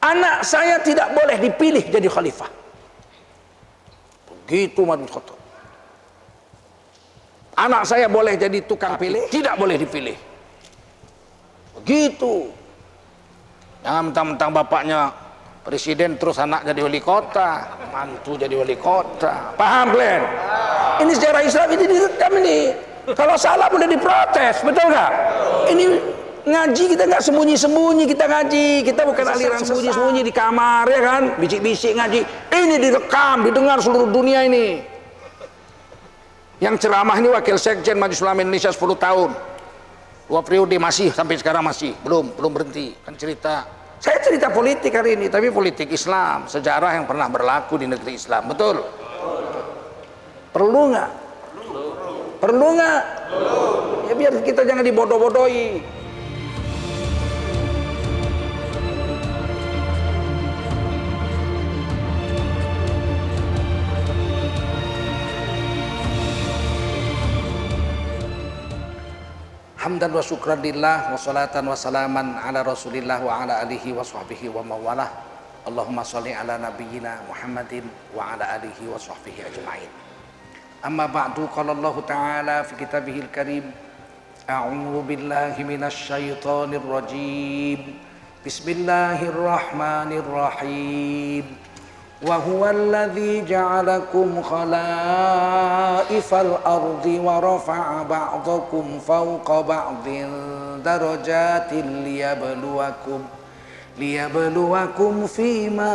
Anak saya tidak boleh dipilih jadi khalifah. Begitu Umar bin Khattab. Anak saya boleh jadi tukang pilih, tidak boleh dipilih. Begitu. Jangan mentang-mentang bapaknya presiden terus anak jadi wali kota, mantu jadi wali kota. Paham kalian? Ini sejarah Islam, ini direkam ini. Kalau salah boleh diprotes, betul nggak? Ini ngaji kita nggak sembunyi-sembunyi, kita ngaji. Kita bukan aliran sembunyi-sembunyi di kamar, ya kan? Bisik-bisik ngaji. Ini direkam, didengar seluruh dunia ini. Yang ceramah ini wakil sekjen Majelis Ulama Indonesia 10 tahun. 2 periode masih, sampai sekarang masih. Belum berhenti. Kan cerita. Saya cerita politik hari ini, tapi politik Islam. Sejarah yang pernah berlaku di negeri Islam. Betul? Perlu nggak? Perlu nggak? Ya biar kita jangan dibodoh-bodohi. Hamdan wa syukran lillah wa salatan wa salaman ala rasulillah wa ala alihi wa sahbihi wa mawalah. Allahumma salli ala nabiyyina Muhammadin wa ala alihi wa sahbihi ajma'in. Amma ba'du, qala Allah ta'ala fi kitabihil karim, a'udzu billahi minasy syaithanir rajim. Bismillahirrahmanirrahim. Wa huwal ladzi ja'alakum khalaifal ardi wa rafa'a ba'dakum fawqa ba'din darajatin liyabluwakum fima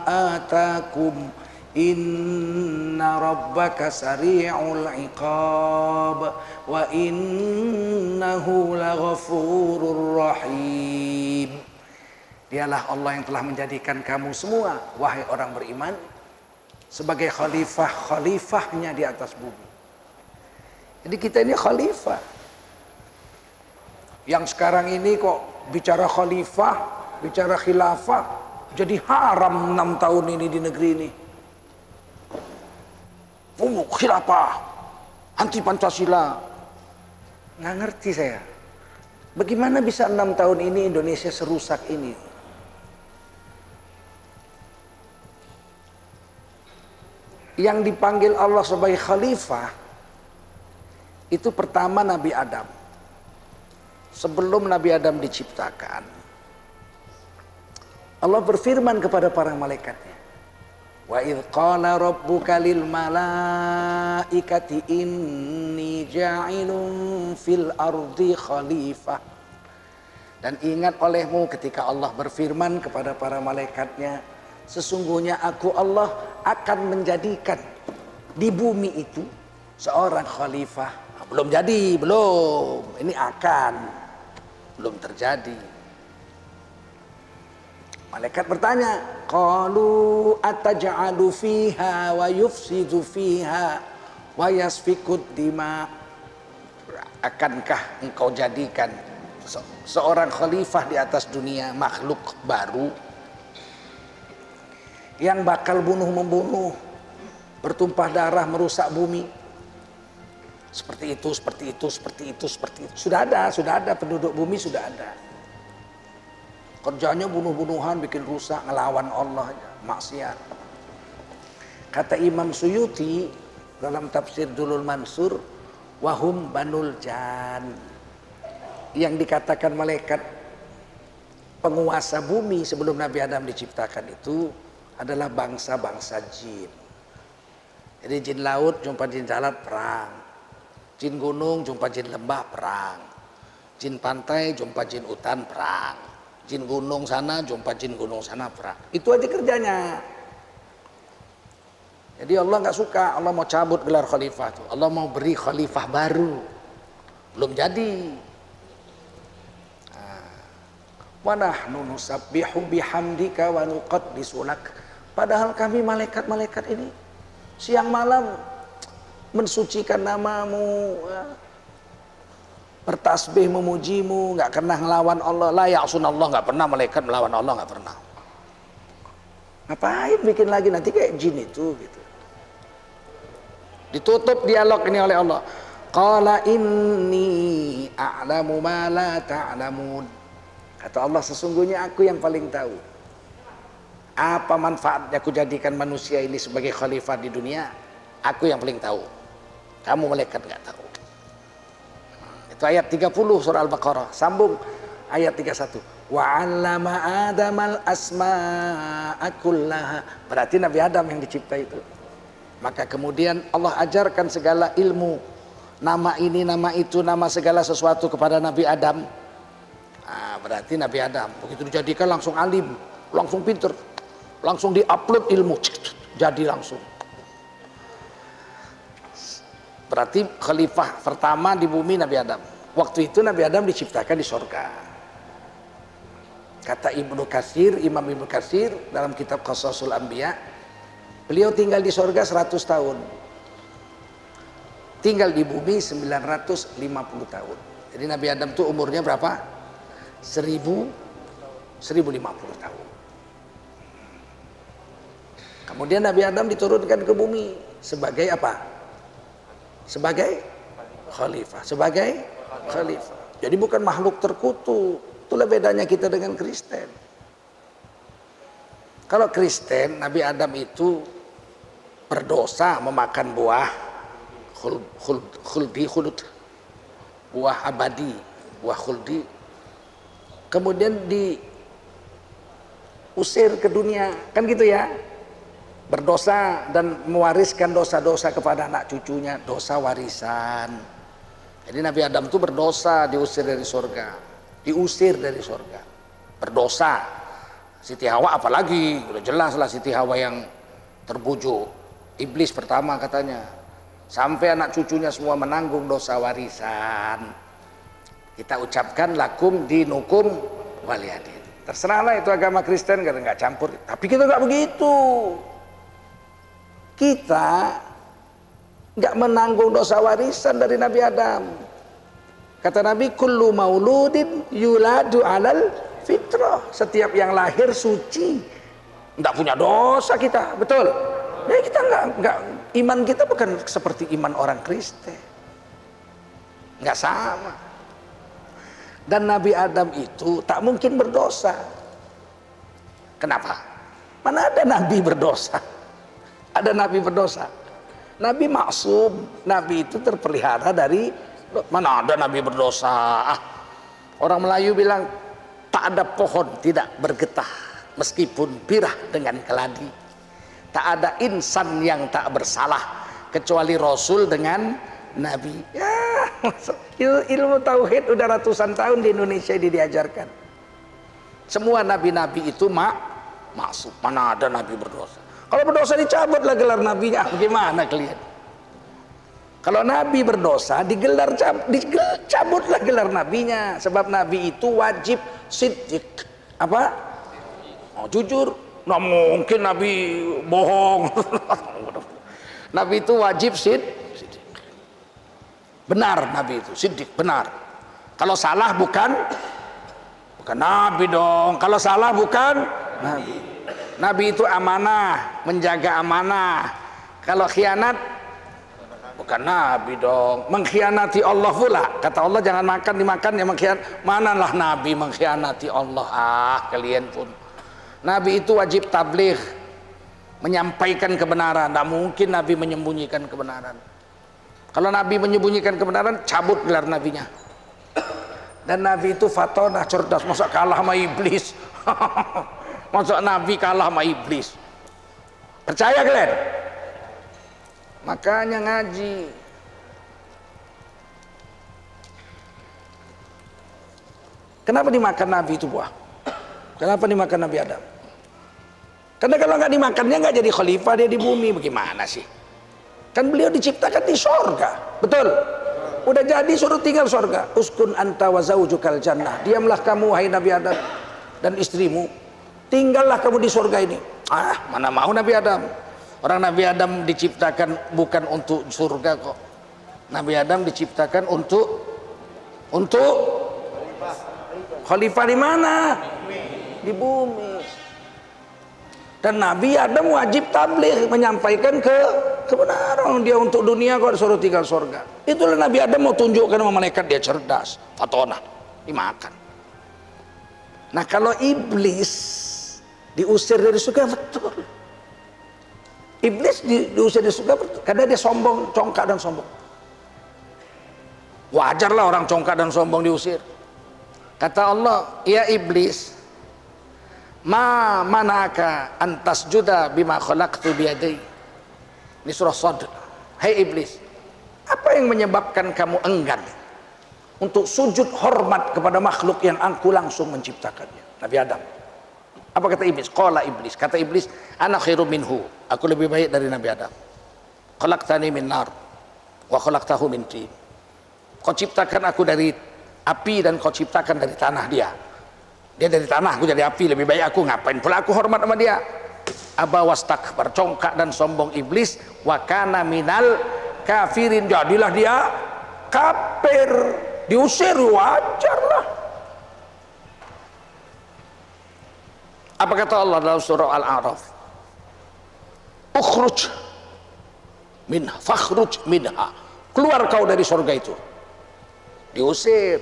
atakum inna rabbaka sari'ul iqab wa innahu laghafurur rahim. Dialah Allah yang telah menjadikan kamu semua, wahai orang beriman, sebagai khalifah-khalifahnya di atas bumi. Jadi kita ini khalifah. Yang sekarang ini kok bicara khalifah, bicara khilafah, jadi haram 6 tahun ini di negeri ini. Khilafah, anti Pancasila. Nggak ngerti saya. Bagaimana bisa 6 tahun ini Indonesia serusak ini? Yang dipanggil Allah sebagai khalifah itu pertama Nabi Adam. Sebelum Nabi Adam diciptakan, Allah berfirman kepada para malaikatnya, wa idz qala rabbuka lil malaikati inni ja'ilun fil ardi khalifah. Dan ingat olehmu ketika Allah berfirman kepada para malaikatnya, sesungguhnya aku Allah akan menjadikan di bumi itu seorang khalifah. Nah, belum jadi, belum. Ini akan. Belum terjadi. Malaikat bertanya, qalu ataj'alu fiha wa yufsidu fiha wa yasfikud dima. Akankah engkau jadikan seorang khalifah di atas dunia, makhluk baru yang bakal bunuh-membunuh, bertumpah darah, merusak bumi? Seperti itu. Sudah ada penduduk bumi, sudah ada. Kerjanya bunuh-bunuhan, bikin rusak, ngelawan Allah, maksiat. Kata Imam Suyuti dalam tafsir Durrul Mansur, wahum banul jan. Yang dikatakan malaikat penguasa bumi sebelum Nabi Adam diciptakan itu adalah bangsa-bangsa jin. Jadi jin laut jumpa jin darat, perang. Jin gunung jumpa jin lembah, perang. Jin pantai jumpa jin hutan, perang. Jin gunung sana jumpa jin gunung sana, perang. Itu aja kerjanya. Jadi Allah nggak suka, Allah mau cabut gelar khalifah itu. Allah mau beri khalifah baru. Belum jadi. Wa nahnu nusabbihu bihamdika wa nuqaddisu lak. Padahal kami malaikat-malaikat ini siang malam mensucikan namamu, bertasbih memujimu, nggak pernah ngelawan Allah. La ya'sunallah, nggak pernah malaikat melawan Allah, nggak pernah. Ngapain bikin lagi, nanti kayak jin itu gitu. Ditutup dialog ini oleh Allah. Qala inni a'lamu ma la ta'lamun. Kata Allah, sesungguhnya aku yang paling tahu apa manfaatnya aku jadikan manusia ini sebagai khalifah di dunia. Aku yang paling tahu, kamu malaikat nggak tahu. Itu ayat 30 surah Al-Baqarah. Sambung ayat 31. Wa 'allama Adamal asma'a kullaha. Berarti Nabi Adam yang dicipta itu. Maka kemudian Allah ajarkan segala ilmu, nama ini, nama itu, nama segala sesuatu kepada Nabi Adam. Nah, berarti Nabi Adam begitu dijadikan langsung alim, langsung pinter, langsung diupload ilmu, jadi langsung. Berarti khalifah pertama di bumi Nabi Adam. Waktu itu Nabi Adam diciptakan di surga. Kata Ibnu Katsir, Imam Ibnu Katsir dalam kitab Qasasul Anbiya, beliau tinggal di surga 100 tahun. Tinggal di bumi 950 tahun. Jadi Nabi Adam itu umurnya berapa? 1050 tahun. Kemudian Nabi Adam diturunkan ke bumi sebagai apa? Sebagai khalifah, sebagai khalifah. Jadi bukan makhluk terkutuk. Itulah bedanya kita dengan Kristen. Kalau Kristen, Nabi Adam itu berdosa memakan buah khuld, buah abadi, buah khuldi. Kemudian diusir ke dunia, kan gitu ya? Berdosa dan mewariskan dosa-dosa kepada anak cucunya, dosa warisan. Jadi Nabi Adam itu berdosa, diusir dari surga, berdosa. Siti Hawa apalagi, udah jelas lah Siti Hawa yang terbujuk iblis pertama katanya, sampai anak cucunya semua menanggung dosa warisan. Kita ucapkan lakum dinukum waliyadin. Terserahlah itu agama Kristen, nggak campur. Tapi kita nggak begitu. Kita nggak menanggung dosa warisan dari Nabi Adam. Kata Nabi, kullu mauludin yuladu alal fitrah. Setiap yang lahir suci, nggak punya dosa kita, betul? Ya kita nggak, iman kita bukan seperti iman orang Kristen, nggak sama. Dan Nabi Adam itu tak mungkin berdosa. Kenapa? Mana ada Nabi berdosa? Ada Nabi berdosa? Nabi maksum, Nabi itu terpelihara dari, mana ada Nabi berdosa? Orang Melayu bilang tak ada pohon tidak bergetah meskipun pirah dengan keladi. Tak ada insan yang tak bersalah kecuali Rasul dengan Nabi. Ya, ilmu tauhid udah ratusan tahun di Indonesia diajarkan. Semua nabi-nabi itu maksum. Mana ada Nabi berdosa? Kalau berdosa dicabutlah gelar nabinya. Gimana kalian? Kalau Nabi berdosa dicabutlah gelar nabinya. Sebab Nabi itu wajib siddiq. Apa? Oh, jujur. Nah, mungkin Nabi bohong. Nabi itu wajib siddiq. Benar Nabi itu, siddiq, benar. Kalau salah bukan Nabi dong. Kalau salah bukan Nabi. Nabi itu amanah, menjaga amanah. Kalau khianat bukan Nabi dong. Mengkhianati Allah pula. Kata Allah jangan makan, dimakan ya mengkhianat. Manalah Nabi mengkhianati Allah. Kalian pun. Nabi itu wajib tabligh, menyampaikan kebenaran. Tidak mungkin Nabi menyembunyikan kebenaran. Kalau Nabi menyembunyikan kebenaran, cabut gelar nabinya. Dan Nabi itu fatonah, cerdas. Masa kalah sama iblis? Masa Nabi kalah sama iblis? Percaya kalian? Makanya ngaji. Kenapa dimakan Nabi itu buah? Kenapa dimakan Nabi Adam? Karena kalau nggak dimakannya nggak jadi khalifah dia di bumi. Bagaimana sih? Kan beliau diciptakan di sorga, betul? Udah jadi suruh tinggal sorga. Uskun anta wa zaujukal jannah. Diamlah kamu wahai Nabi Adam dan istrimu. Tinggallah kamu di sorga ini. Mana mau Nabi Adam? Orang Nabi Adam diciptakan bukan untuk surga kok. Nabi Adam diciptakan untuk khalifah di mana? Di bumi. Dan Nabi Adam wajib tabligh, menyampaikan kebenaran. Dia untuk dunia kok disuruh tinggal surga. Itulah Nabi Adam mau tunjukkan sama malaikat dia cerdas, fatonah, dimakan. Nah kalau iblis diusir dari surga, betul. Iblis diusir dari surga betul. Karena dia sombong, congkak dan sombong. Wajarlah orang congkak dan sombong diusir. Kata Allah, ya iblis, ma manaka antas juda bima khalaqtu biyadai. Ini surah Shad. Hai iblis, apa yang menyebabkan kamu enggan untuk sujud hormat kepada makhluk yang aku langsung menciptakannya, Nabi Adam? Apa kata iblis? Qala iblis, kata iblis, ana khairum minhu, aku lebih baik dari Nabi Adam. Khalaqtani min nar wa khalaqtahu min tin. Kau ciptakan aku dari api dan kau ciptakan dari tanah dia. Dia dari tanah, aku jadi api, lebih baik aku, ngapain pula aku hormat sama dia? Aba wastakbar, congkak dan sombong iblis, wa kana minal kafirin, jadilah dia kafir, diusir, wajarlah. Apa kata Allah dalam surah Al-A'raf? Ukhruj minha, fakhruj minha, keluar kau dari surga itu. Diusir.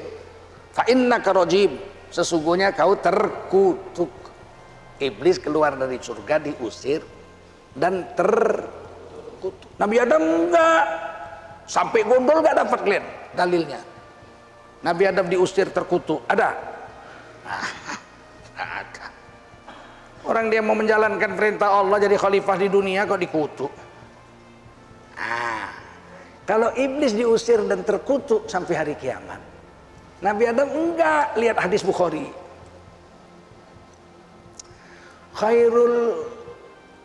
Fa innaka rajim, sesungguhnya kau terkutuk. Iblis keluar dari surga, diusir dan terkutuk. Nabi Adam enggak, sampai gondol enggak dapat kalian dalilnya. Nabi Adam diusir terkutuk, ada? Ada. Orang dia mau menjalankan perintah Allah jadi khalifah di dunia kok dikutuk. Kalau iblis diusir dan terkutuk sampai hari kiamat, Nabi Adam enggak. Lihat hadis Bukhari, khairul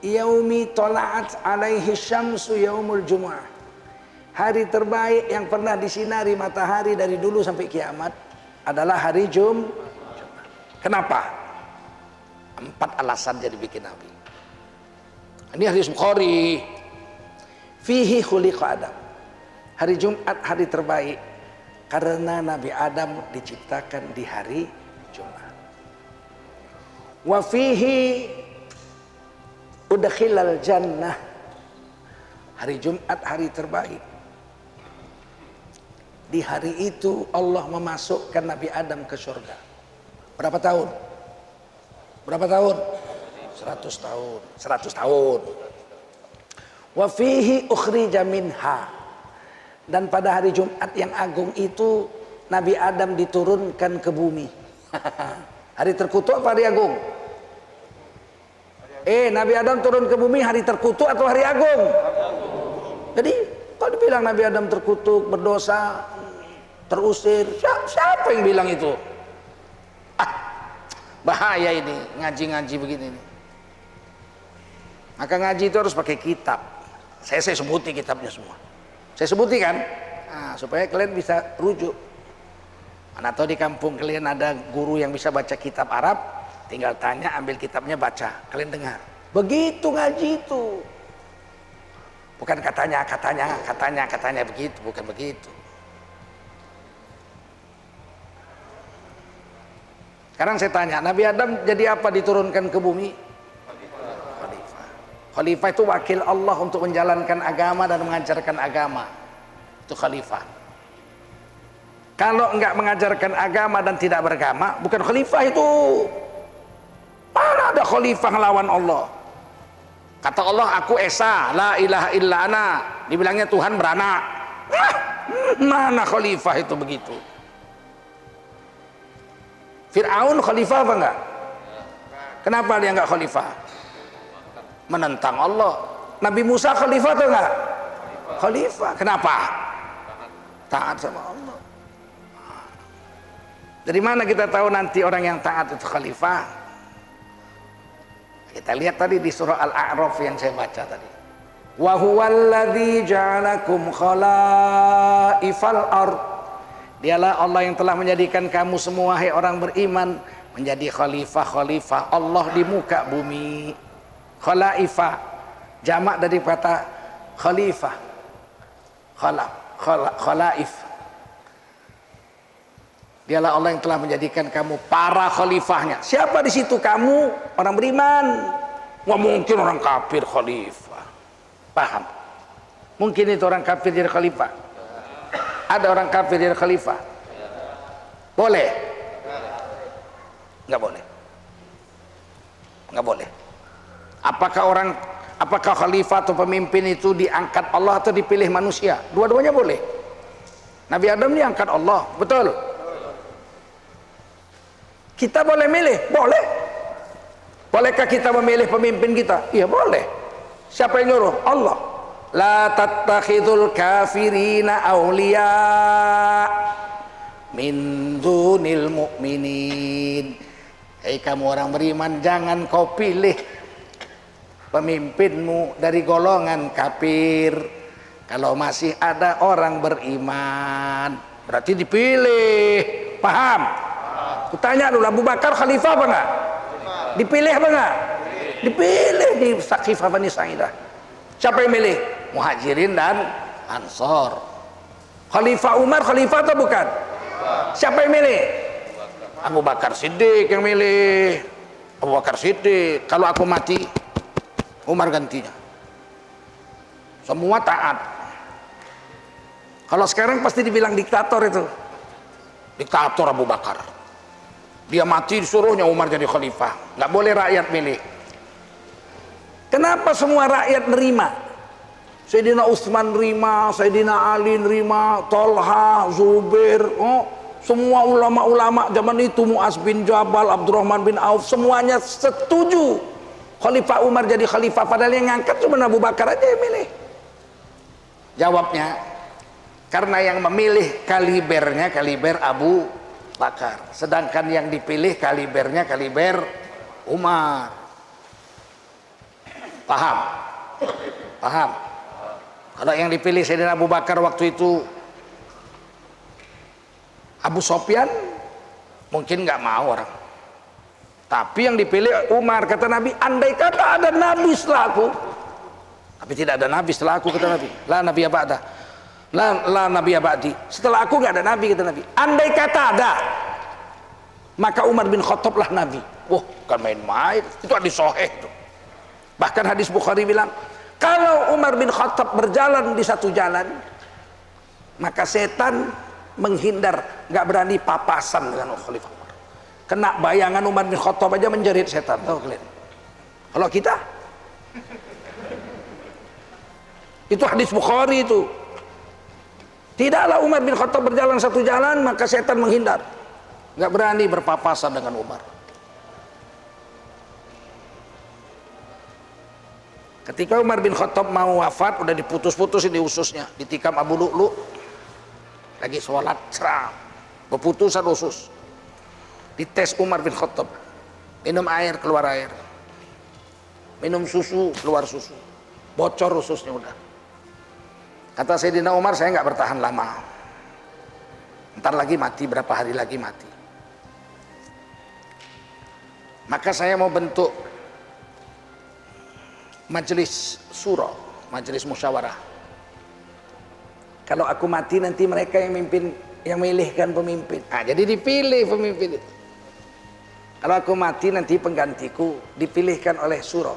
yaumi tola'at alaihi syamsu yaumul jumu'ah. Hari terbaik yang pernah disinari matahari dari dulu sampai kiamat adalah hari Jumat. Kenapa? 4 alasan jadi bikin Nabi. Ini hadis Bukhari. Fihi khuliqa Adam. Hari Jumat hari terbaik karena Nabi Adam diciptakan di hari Jumat. Wa fihi udkhilal jannah. Hari Jumat hari terbaik. Di hari itu Allah memasukkan Nabi Adam ke surga. Berapa tahun? Berapa tahun? 100 tahun. 100 tahun. Wa fihi ukhrija minha. Dan pada hari Jumat yang agung itu Nabi Adam diturunkan ke bumi. Hari terkutuk apa hari agung? Nabi Adam turun ke bumi hari terkutuk atau hari agung? Jadi kalau dibilang Nabi Adam terkutuk, berdosa, terusir, siapa yang bilang itu? Bahaya ini ngaji-ngaji begini nih. Maka ngaji itu harus pakai kitab. Saya sebuti kitabnya semua. Saya sebuti kan, supaya kalian bisa rujuk. Mana tahu di kampung kalian ada guru yang bisa baca kitab Arab, tinggal tanya, ambil kitabnya baca, kalian dengar. Begitu ngaji itu. Bukan katanya begitu, bukan begitu. Sekarang saya tanya, Nabi Adam jadi apa diturunkan ke bumi? Khalifah. Khalifah itu wakil Allah untuk menjalankan agama dan mengajarkan agama. Itu khalifah. Kalau enggak mengajarkan agama dan tidak beragama, bukan khalifah itu. Mana ada khalifah ngelawan Allah? Kata Allah, aku Esa, la ilaha illa ana. Dibilangnya Tuhan beranak. Mana khalifah itu begitu? Fir'aun khalifah apa enggak? Kenapa dia enggak khalifah? Menentang Allah. Nabi Musa khalifah atau enggak? Khalifah. Kenapa? Taat sama Allah. Dari mana kita tahu nanti orang yang taat itu khalifah? Kita lihat tadi di surah Al-A'raf yang saya baca tadi. Wa huwallazi ja'alakum khalaifal ardh. Dialah Allah yang telah menjadikan kamu semua, hai orang beriman, menjadi khalifah-khalifah Allah di muka bumi. Khalaifah jamak dari kata khalifah. Khalaif. Dialah Allah yang telah menjadikan kamu para khalifahnya. Siapa di situ kamu? Orang beriman. Nggak mungkin orang kafir khalifah. Paham? Mungkin itu orang kafir jadi khalifah. Ada orang kafir jadi khalifah? Boleh? Nggak boleh. Nggak boleh. Apakah khalifah atau pemimpin itu diangkat Allah atau dipilih manusia? Dua-duanya boleh. Nabi Adam diangkat Allah, betul. Kita boleh milih? Boleh. Bolehkah kita memilih pemimpin kita? Iya boleh. Siapa yang nyuruh? Allah. La tattakhidul kafirina awliya min dunil mu'minin. Hei kamu orang beriman, jangan kau pilih pemimpinmu dari golongan kafir. Kalau masih ada orang beriman, berarti dipilih. Paham? Kutanya dulu, Abu Bakar khalifah apa enggak? Dipilih apa enggak? Dipilih di Saqifah Bani Sa'idah. Siapa yang milih? Muhajirin dan Ansor. Khalifah Umar khalifah atau bukan? Siapa yang milih? Abu Bakar Siddiq yang milih. Abu Bakar Siddiq. Kalau aku mati, Umar gantinya. Semua taat. Kalau sekarang pasti dibilang diktator itu. Diktator Abu Bakar. Dia mati disuruhnya Umar jadi khalifah. Nggak boleh rakyat milih. Kenapa semua rakyat nerima? Sayyidina Utsman nerima, Sayyidina Ali nerima, Tolha, Zubair, semua ulama-ulama zaman itu, Mu'az bin Jabal, Abdurrahman bin Auf, semuanya setuju Khalifah Umar jadi khalifah, padahal yang ngangkat cuma Abu Bakar aja yang milih. Jawabnya, karena yang memilih kaliber Abu Bakar, sedangkan yang dipilih kalibernya kaliber Umar. Paham? Paham? Kalau yang dipilih Sayyidina Abu Bakar waktu itu Abu Sofyan, mungkin nggak mau orang. Tapi yang dipilih Umar, kata Nabi, andai kata ada Nabi setelah aku. Tapi tidak ada Nabi setelah aku, kata Nabi. La Nabi ba'da. La Nabi ba'di. Setelah aku nggak ada Nabi, kata Nabi. Andai kata ada, maka Umar bin Khattab lah Nabi. Wah, bukan main-main. Itu hadis sahih itu. Bahkan hadis Bukhari bilang, kalau Umar bin Khattab berjalan di satu jalan, maka setan menghindar, nggak berani papasan dengan Khalifah Umar. Kena bayangan Umar bin Khattab aja menjerit setan. Tahu kalian? Kalau kita, itu hadis Bukhari itu. Tidaklah Umar bin Khattab berjalan satu jalan, maka setan menghindar, nggak berani berpapasan dengan Umar. Ketika Umar bin Khattab mau wafat, udah diputus-putusin di ususnya, ditikam Abu Lu'lu, lagi sholat, seram, keputusan usus. Dites Umar bin Khattab, minum air keluar air, minum susu keluar susu, bocor ususnya udah. Kata Sayyidina Umar, saya nggak bertahan lama, ntar lagi mati, berapa hari lagi mati. Maka saya mau bentuk majelis syura, majelis musyawarah. Kalau aku mati nanti mereka yang mimpin, yang memilihkan pemimpin. Jadi dipilih pemimpin itu. Kalau aku mati nanti penggantiku dipilihkan oleh syura.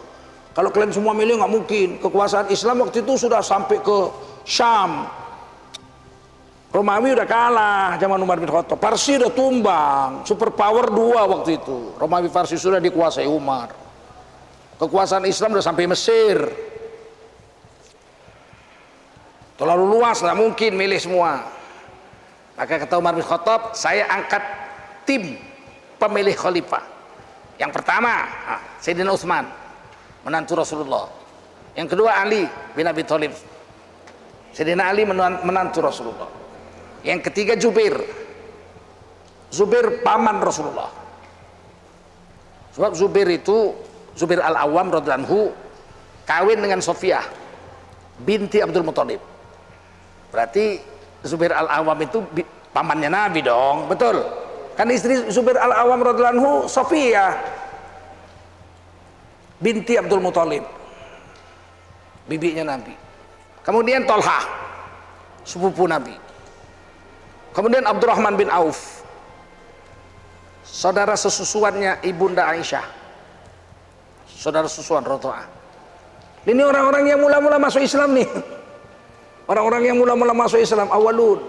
Kalau kalian semua milih nggak mungkin. Kekuasaan Islam waktu itu sudah sampai ke Syam. Romawi udah kalah zaman Umar bin Khattab. Parsi udah tumbang. Superpower dua waktu itu. Romawi Parsi sudah dikuasai Umar. Kekuasaan Islam udah sampai Mesir. Terlalu luas, nggak mungkin milih semua. Maka kata Umar bin Khattab, saya angkat tim pemilih khalifah. Yang pertama, Sayyidina Utsman, menantu Rasulullah. Yang kedua Ali bin Abi Thalib. Sayyidina Ali menantu Rasulullah. Yang ketiga Zubair. Zubair paman Rasulullah. Sebab Zubair itu, Zubair Al-Awwam radhiyallahu anhu kawin dengan Sofiyah binti Abdul Muthalib. Berarti Zubair Al-Awwam itu pamannya Nabi dong, betul? Kan istri Zubair Al-Awwam radhiyallahu anhu Sofiyah binti Abdul Muthalib, bibinya Nabi. Kemudian Tolha, sepupu Nabi. Kemudian Abdurrahman bin Auf, saudara sesusuannya Ibunda Aisyah, saudara susuan Roto'ah. Ini orang-orang yang mula-mula masuk Islam nih. Orang-orang yang mula-mula masuk Islam, awalun.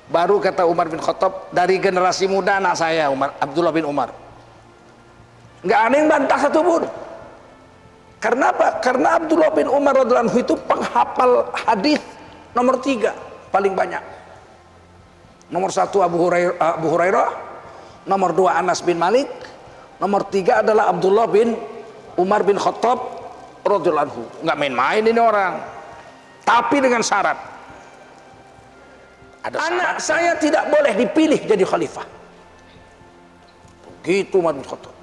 Baru kata Umar bin Khattab, dari generasi muda anak saya Abdullah bin Umar. Nggak ada yang bantah satupun. Karena apa? Karena Abdullah bin Umar radhiyallahu anhu itu penghafal hadis nomor 3 paling banyak. Nomor 1 Abu Hurairah, nomor 2 Anas bin Malik, nomor 3 adalah Abdullah bin Umar bin Khattab radhiyallahu anhu. Nggak main-main ini orang. Tapi dengan syarat. Anak saya tidak boleh dipilih jadi khalifah. Begitu Umar bin Khattab.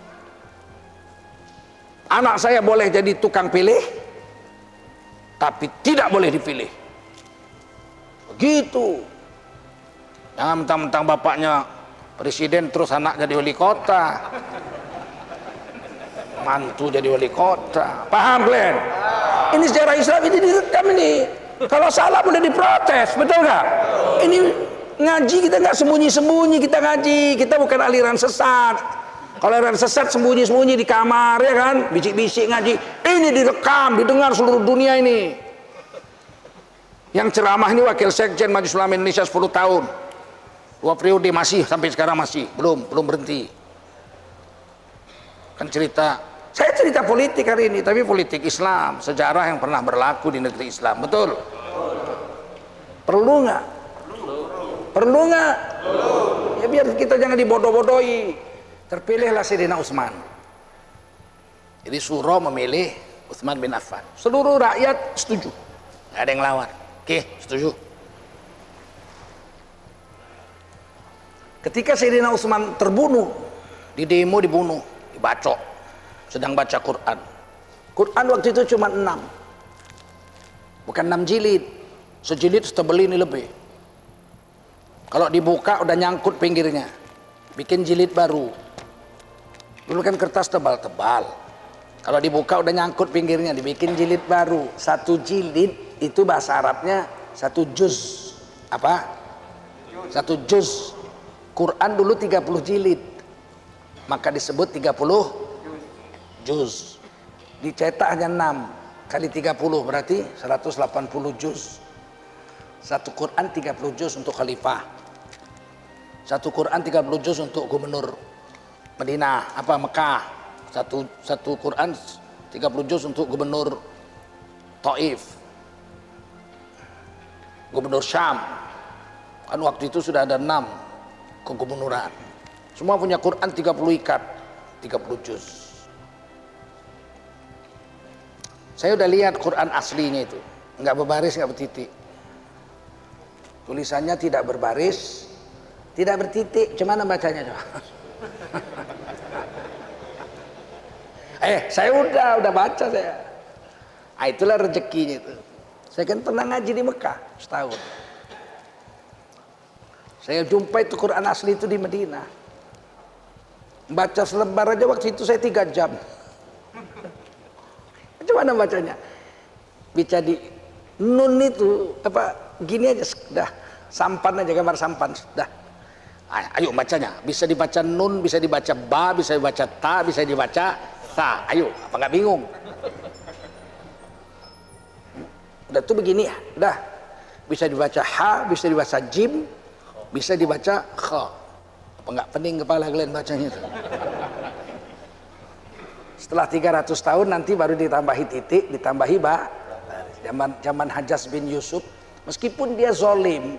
Anak saya boleh jadi tukang pilih, tapi tidak boleh dipilih. Begitu. Jangan mentang-mentang bapaknya presiden terus anak jadi wali kota, mantu jadi wali kota. Paham kalian? Ini sejarah Islam, ini direkam ini. Kalau salah boleh diprotes, betul nggak? Ini ngaji kita nggak sembunyi-sembunyi, kita ngaji, kita bukan aliran sesat. Kalau aliran sesat sembunyi-sembunyi di kamar ya kan, bisik-bisik ngaji. Ini direkam, didengar seluruh dunia ini. Yang ceramah ini wakil sekjen Majelis Ulama Indonesia 10 tahun. 2 periode masih sampai sekarang masih belum berhenti. Kan cerita, saya cerita politik hari ini, tapi politik Islam, sejarah yang pernah berlaku di negeri Islam, betul? Perlu nggak? Perlu nggak? Ya biar kita jangan dibodoh-bodohi. Terpilihlah Sayyidina Utsman. Jadi Syuro memilih Utsman bin Affan. Seluruh rakyat setuju, nggak ada yang lawan. Oke, setuju. Ketika Sayyidina Utsman terbunuh, di demo dibunuh, dibacok, sedang baca Quran. Quran waktu itu cuma 6, bukan 6 jilid, sejilid setebel ini lebih. Kalau dibuka udah nyangkut pinggirnya, bikin jilid baru. Dulu kan kertas tebal-tebal, kalau dibuka udah nyangkut pinggirnya, dibikin jilid baru. 1 jilid itu bahasa Arabnya 1 juz. Apa? 1 juz. Quran dulu 30 jilid, maka disebut 30 juz. Dicetak hanya 6 kali 30 berarti 180 juz. 1 Quran 30 juz untuk khalifah, 1 Quran 30 juz untuk gubernur Madinah Mekah, 1 Quran 30 juz untuk gubernur Taif, gubernur Syam. Kan waktu itu sudah ada 6 kegubernuran, semua punya Quran 30 ikat, 30 juz. Saya udah lihat Quran aslinya itu, nggak berbaris, nggak bertitik. Tulisannya tidak berbaris, tidak bertitik. Gimana bacanya coba? Saya udah baca saya. Itulah rezekinya itu. Saya kan pernah ngaji di Mekah setahun. Saya jumpa itu Quran asli itu di Madinah. Baca selebar aja waktu itu saya 3 jam. Gimana bacanya? Baca di nun itu gini aja, dah sampan aja, gambar sampan, dah. Ayo bacanya, bisa dibaca nun, bisa dibaca ba, bisa dibaca ta, bisa dibaca sa. Ayo, apa nggak bingung? Udah tuh begini ya, dah. Bisa dibaca ha, bisa dibaca jim, bisa dibaca kha. Apa nggak pening kepala kalian bacanya itu? Setelah 300 tahun nanti baru ditambahi titik, ditambahi ba. Zaman Hajjaj bin Yusuf, meskipun dia zolim,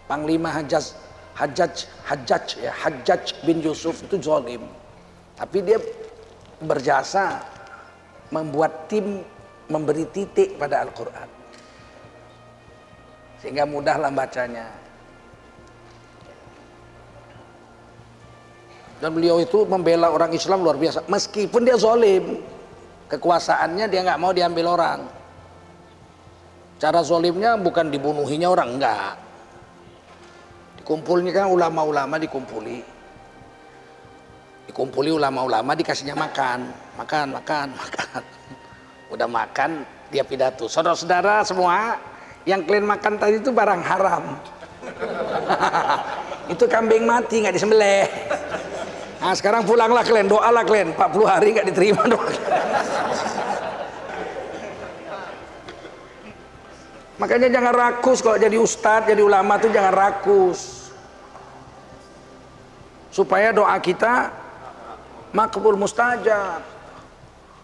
Panglima Hajjaj bin Yusuf itu zolim, tapi dia berjasa membuat tim memberi titik pada Al-Quran, sehingga mudahlah bacanya. Dan beliau itu membela orang Islam luar biasa, meskipun dia zolim, kekuasaannya dia nggak mau diambil orang. Cara zolimnya bukan dibunuhinya orang, enggak. Dikumpulnya kan ulama-ulama dikumpuli ulama-ulama, dikasihnya makan. Udah makan, dia pidato. Saudara-saudara semua, yang kalian makan tadi itu barang haram. Itu kambing mati, nggak disembelih. Nah sekarang pulanglah kalian, doalah kalian, 40 hari nggak diterima doa. Makanya jangan rakus kalau jadi ustadz, jadi ulama tuh jangan rakus. Supaya doa kita makbul mustajab.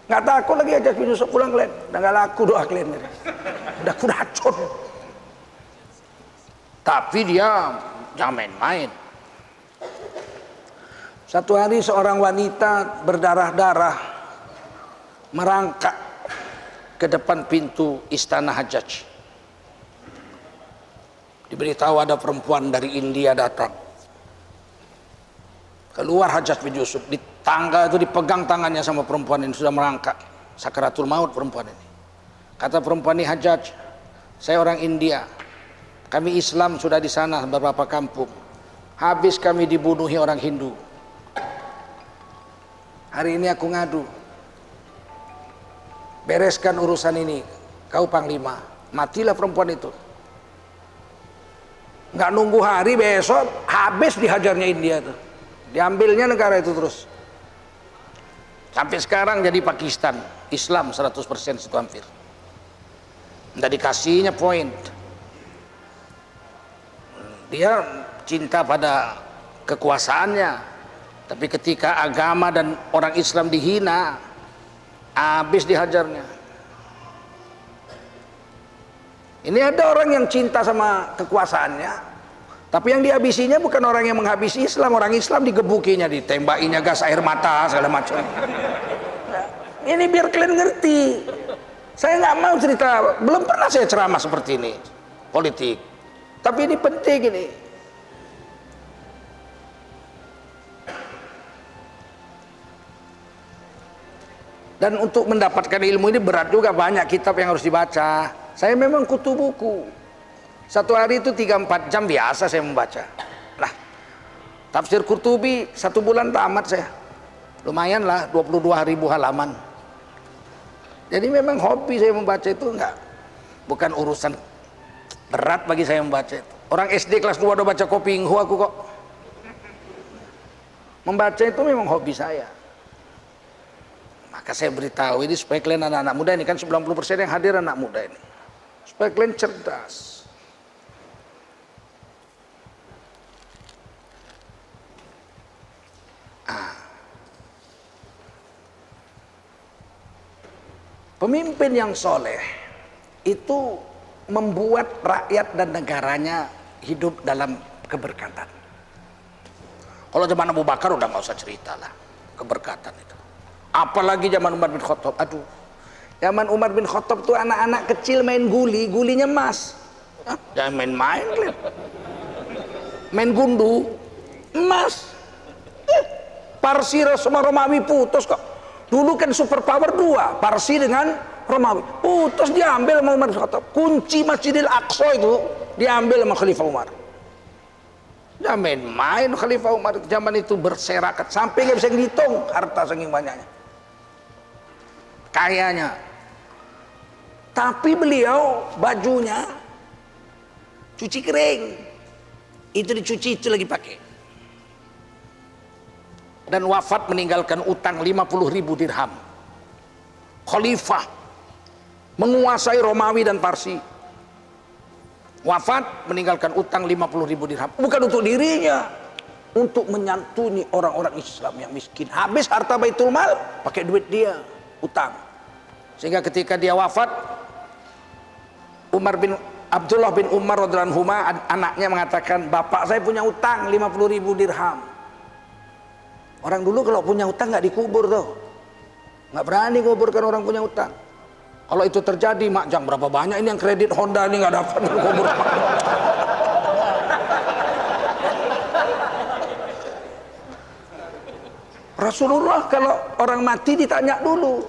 Nggak takut lagi Hajjaj bin Yusuf pulang kalian. Udah nggak laku doa kalian. Udah kuracun. Tapi dia jangan main-main. Satu hari seorang wanita berdarah-darah merangkak ke depan pintu istana Hajjaj. Diberitahu ada perempuan dari India datang. Keluar Hajjaj bin Yusuf, di tangga itu dipegang tangannya sama perempuan ini, sudah merangkak sakaratul maut perempuan ini. Kata perempuan ini, Hajjaj, saya orang India, kami Islam sudah di sana beberapa kampung, habis kami dibunuhi orang Hindu. Hari ini aku ngadu, bereskan urusan ini, kau panglima. Matilah perempuan itu. Nggak nunggu hari, besok habis dihajarnya India itu. Diambilnya negara itu terus. Sampai sekarang jadi Pakistan, Islam 100% itu hampir. Nggak dikasihnya poin. Dia cinta pada kekuasaannya. Tapi ketika agama dan orang Islam dihina, habis dihajarnya. Ini ada orang yang cinta sama kekuasaannya, tapi yang dihabisinya bukan orang yang menghabisi Islam. Orang Islam digebukinya, ditembakinya gas air mata segala macam. Ini biar kalian ngerti. Saya nggak mau cerita, belum pernah saya ceramah seperti ini politik. Tapi ini penting ini. Dan untuk mendapatkan ilmu ini berat juga, banyak kitab yang harus dibaca. Saya memang kutu buku. Satu hari itu 3-4 jam biasa saya membaca. Lah, tafsir Qurtubi 1 bulan tamat saya. Lumayan lah, 22.000 halaman. Jadi memang hobi saya membaca itu, enggak, bukan urusan berat bagi saya membaca itu. Orang SD kelas 2 udah baca Kopi Inghu aku kok. Membaca itu memang hobi saya. Maka saya beritahu ini supaya kalian anak-anak muda ini, kan 90% yang hadir anak muda ini, supaya kalian cerdas. Pemimpin yang soleh itu membuat rakyat dan negaranya hidup dalam keberkatan. Kalau zaman Abu Bakar udah nggak usah cerita lah, keberkatan itu. Apalagi zaman Umar bin Khattab. Aduh, zaman Umar bin Khattab tuh anak-anak kecil main guli, gulinya emas. Jangan main-main, main gundu, emas. Parsi sama Romawi putus kok. Dulu kan super power 2, Parsi dengan Romawi. Putus diambil sama Umar bin Khattab. Kunci Masjidil Aqsa itu diambil sama Khalifah Umar. Jangan main-main Khalifah Umar zaman itu berserakat sampai nggak bisa ngitung harta saking banyaknya. Kayanya. Tapi beliau bajunya cuci kering. Itu dicuci, itu lagi pakai. Dan wafat meninggalkan utang 50.000 dirham. Khalifah menguasai Romawi dan Parsi. Wafat meninggalkan utang 50.000 dirham. Bukan untuk dirinya, untuk menyantuni orang-orang Islam yang miskin. Habis harta Baitul Mal, pakai duit dia, utang. Sehingga ketika dia wafat, Abdullah bin Umar radhiyallahu anhu anaknya mengatakan, bapak saya punya utang 50.000 dirham. Orang dulu kalau punya utang nggak dikubur tuh, nggak berani kuburkan orang punya utang. Kalau itu terjadi, makjang berapa banyak ini yang kredit Honda ini nggak dapat kubur. Rasulullah kalau orang mati ditanya dulu,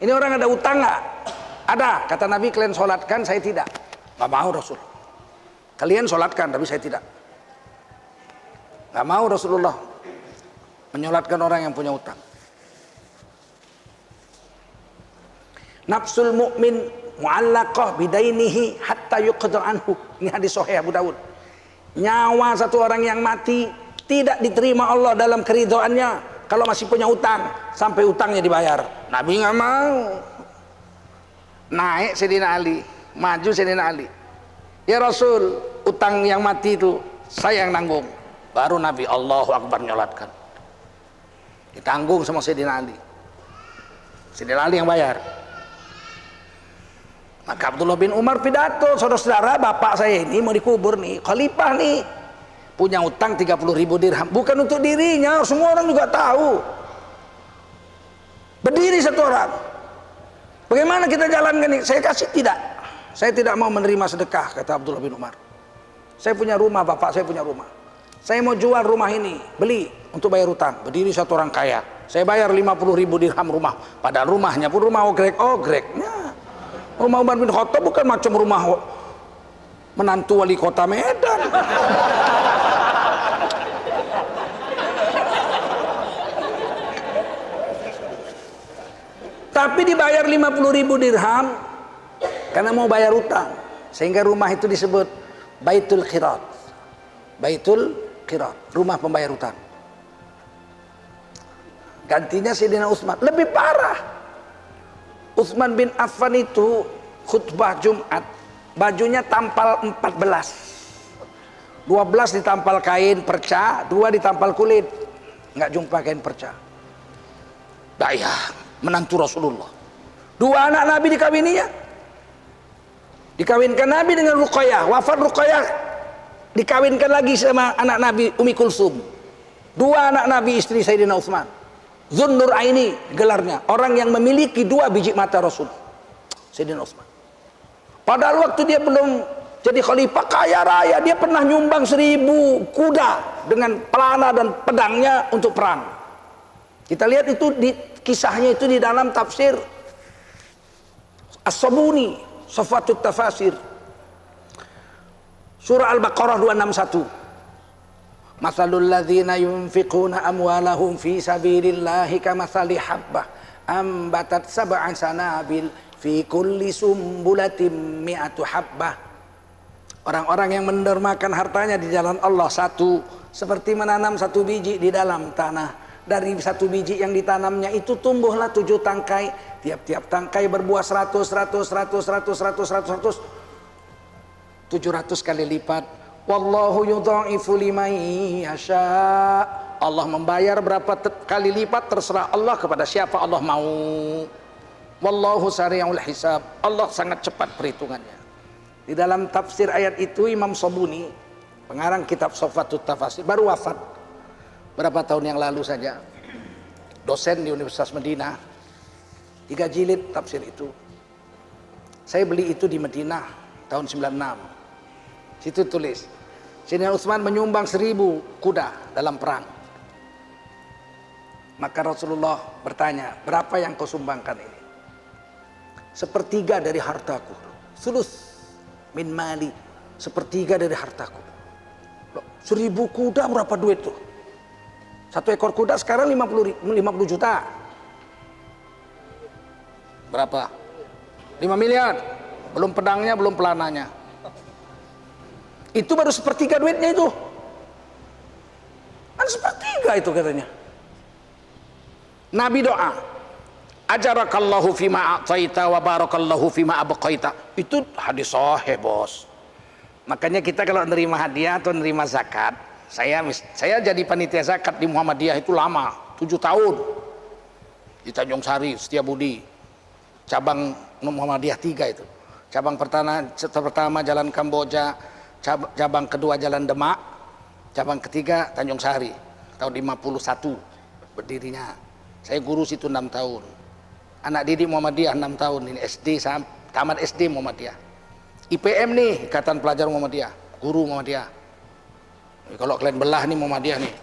ini orang ada utang nggak? Ada, kata Nabi, kalian sholatkan, saya tidak. Nggak mau Rasul. Kalian sholatkan, tapi saya tidak. Nggak mau Rasulullah menyolatkan orang yang punya utang. Nafsul mu'min mu'allaqah bidainihi hatta yuqda anhu. Ini hadis sahih Abu Dawud. Nyawa satu orang yang mati tidak diterima Allah dalam keridhaannya kalau masih punya utang sampai utangnya dibayar. Nabi nggak mau. Naik Sayyidina Ali, maju Sayyidina Ali. Ya Rasul, utang yang mati itu saya yang nanggung. Baru Nabi Allahu Akbar nyolatkan. Ditanggung sama Sayyidina Ali. Sayyidina Ali yang bayar. Maka Abdullah bin Umar pidato, saudara-saudara, bapak saya ini mau dikubur nih, khalifah nih, punya utang 30.000 dirham, bukan untuk dirinya, semua orang juga tahu. Berdiri satu orang, bagaimana kita jalankan ini? Saya kasih tidak, saya tidak mau menerima sedekah, kata Abdullah bin Umar. Saya punya rumah, bapak saya punya rumah, saya mau jual rumah ini, beli untuk bayar utang. Berdiri satu orang kaya, saya bayar 50.000 dirham rumah, padahal rumahnya pun rumah ogrek-ogreknya. Rumah Umar bin Khattab bukan macam rumah menantu wali kota Medan. Tapi dibayar 50.000 dirham karena mau bayar utang, sehingga rumah itu disebut Baitul Qirat. Baitul Qirat, rumah pembayar utang. Gantinya Sayyidina Utsman, lebih parah. Utsman bin Affan itu khutbah Jumat, bajunya tampal 14. 12 ditampal kain perca, 2 ditampal kulit. Nggak jumpa kain perca. Dayah, menantu Rasulullah. 2 anak Nabi dikawininya. Dikawinkan Nabi dengan Ruqayyah. Wafat Ruqayyah, dikawinkan lagi sama anak Nabi Umi Kulsum. 2 anak Nabi istri Sayyidina Utsman. Zunnur Aini gelarnya, orang yang memiliki 2 biji mata Rasul, Sayyidina Utsman. Padahal waktu dia belum jadi khalifah kaya raya, dia pernah nyumbang 1.000 kuda dengan pelana dan pedangnya untuk perang. Kita lihat itu di kisahnya itu di dalam tafsir As-Sabuni, Safatut Tafasir, surah Al-Baqarah 261. Mathalul ladzina yunfiquna amwalahum fi sabilillahi kamathali habbah ambatat sab'a sanabil fi kulli sumbulatin mi'atu habbah. Orang-orang yang mendermakan hartanya di jalan Allah seperti menanam 1 biji di dalam tanah. Dari 1 biji yang ditanamnya itu tumbuhlah 7 tangkai, tiap-tiap tangkai berbuah 100 kali lipat. Wallahu yudha'ifu liman yasha. Allah membayar berapa kali lipat terserah Allah kepada siapa Allah mau. Wallahu sari'ul hisab. Allah sangat cepat perhitungannya. Di dalam tafsir ayat itu Imam Sabuni, pengarang kitab Safatut Tafasir, baru wafat berapa tahun yang lalu saja. Dosen di Universitas Madinah, 3 jilid tafsir itu. Saya beli itu di Madinah tahun 96. Situ tulis, Sayyidina Utsman menyumbang 1.000 kuda dalam perang. Maka Rasulullah bertanya, berapa yang kau sumbangkan ini? 1/3 dari hartaku. Sulus min mali, 1/3 dari hartaku. 1.000 kuda berapa duit tuh? 1 ekor kuda sekarang 50 juta. Berapa? 5 miliar. Belum pedangnya, belum pelananya. Itu baru 1/3 duitnya itu. Kan 1/3 itu katanya. Nabi doa, ajarakallahu fima a'taita wa barakallahu fima abqaita. Itu hadis sahih, Bos. Makanya kita kalau nerima hadiah atau nerima zakat, saya jadi panitia zakat di Muhammadiyah itu lama, 7 tahun. Di Tanjung Sari, Setiabudi. Cabang Muhammadiyah 3 itu. Cabang pertama Jalan Kamboja, cabang kedua Jalan Demak, cabang ketiga Tanjung Sari. Tahun 51 berdirinya. Saya guru situ 6 tahun. Anak didik Muhammadiyah 6 tahun. Ini SD, tamat SD Muhammadiyah. IPM nih, Ikatan Pelajar Muhammadiyah, guru Muhammadiyah. Kalau kalian belah nih Muhammadiyah nih.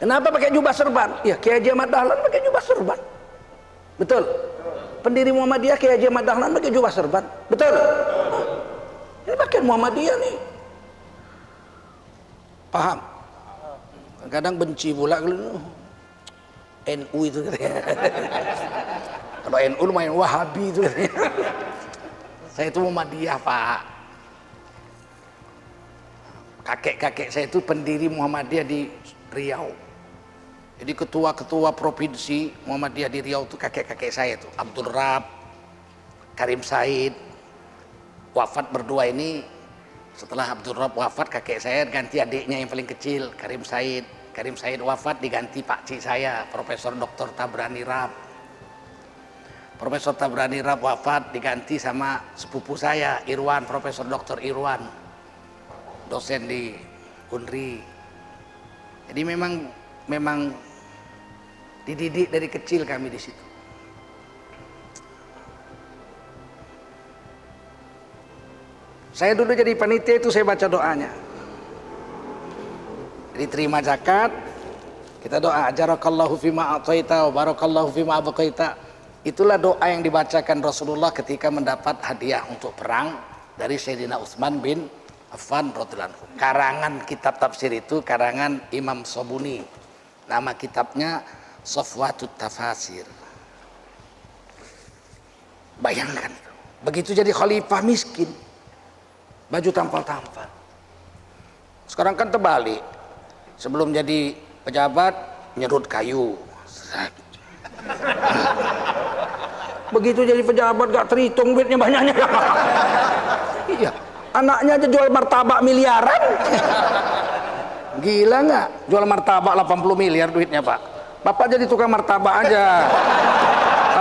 Kenapa pakai jubah serban? Ya, Kiai Haji Ahmad Dahlan pakai jubah serban. Betul. Pendiri Muhammadiyah Kiai Haji Ahmad Dahlan pakai jubah serban. Betul. Ini pakai Muhammadiyah nih. Paham? Kadang benci pula kalau NU itu katanya. Kalau NU lumayan Wahabi itu katanya. Saya itu Muhammadiyah, Pak. Kakek-kakek saya itu pendiri Muhammadiyah di Riau. Jadi ketua-ketua provinsi Muhammadiyah di Riau itu kakek-kakek saya itu. Abdul Rab, Karim Said, wafat berdua ini Setelah Abdul Rabb wafat, kakek saya ganti adiknya yang paling kecil, Karim Said. Karim Said wafat, diganti pakcik saya, Profesor Dr. Tabrani Rab. Profesor Tabrani Rab wafat, diganti sama sepupu saya, Irwan, Profesor Dr. Irwan, dosen di Unri. Jadi memang dididik dari kecil kami di situ. Saya dulu jadi panitia itu saya baca doanya. Jadi terima zakat, kita doa ajarakallahu fima ataita wa barakallahu fima abqaita. Itulah doa yang dibacakan Rasulullah ketika mendapat hadiah untuk perang dari Sayyidina Utsman bin Affan radhiyallahu anhu. Karangan kitab tafsir itu karangan Imam Sobuni. Nama kitabnya Safwatut Tafasir. Bayangkan, begitu jadi khalifah miskin, baju tampal-tampal. Sekarang kan terbalik, sebelum jadi pejabat nyerut kayu. Begitu jadi pejabat gak terhitung duitnya banyaknya. Iya, anaknya aja jual martabak miliaran. Gila nggak? Jual martabak 80 miliar duitnya, Pak. Bapak jadi tukang martabak aja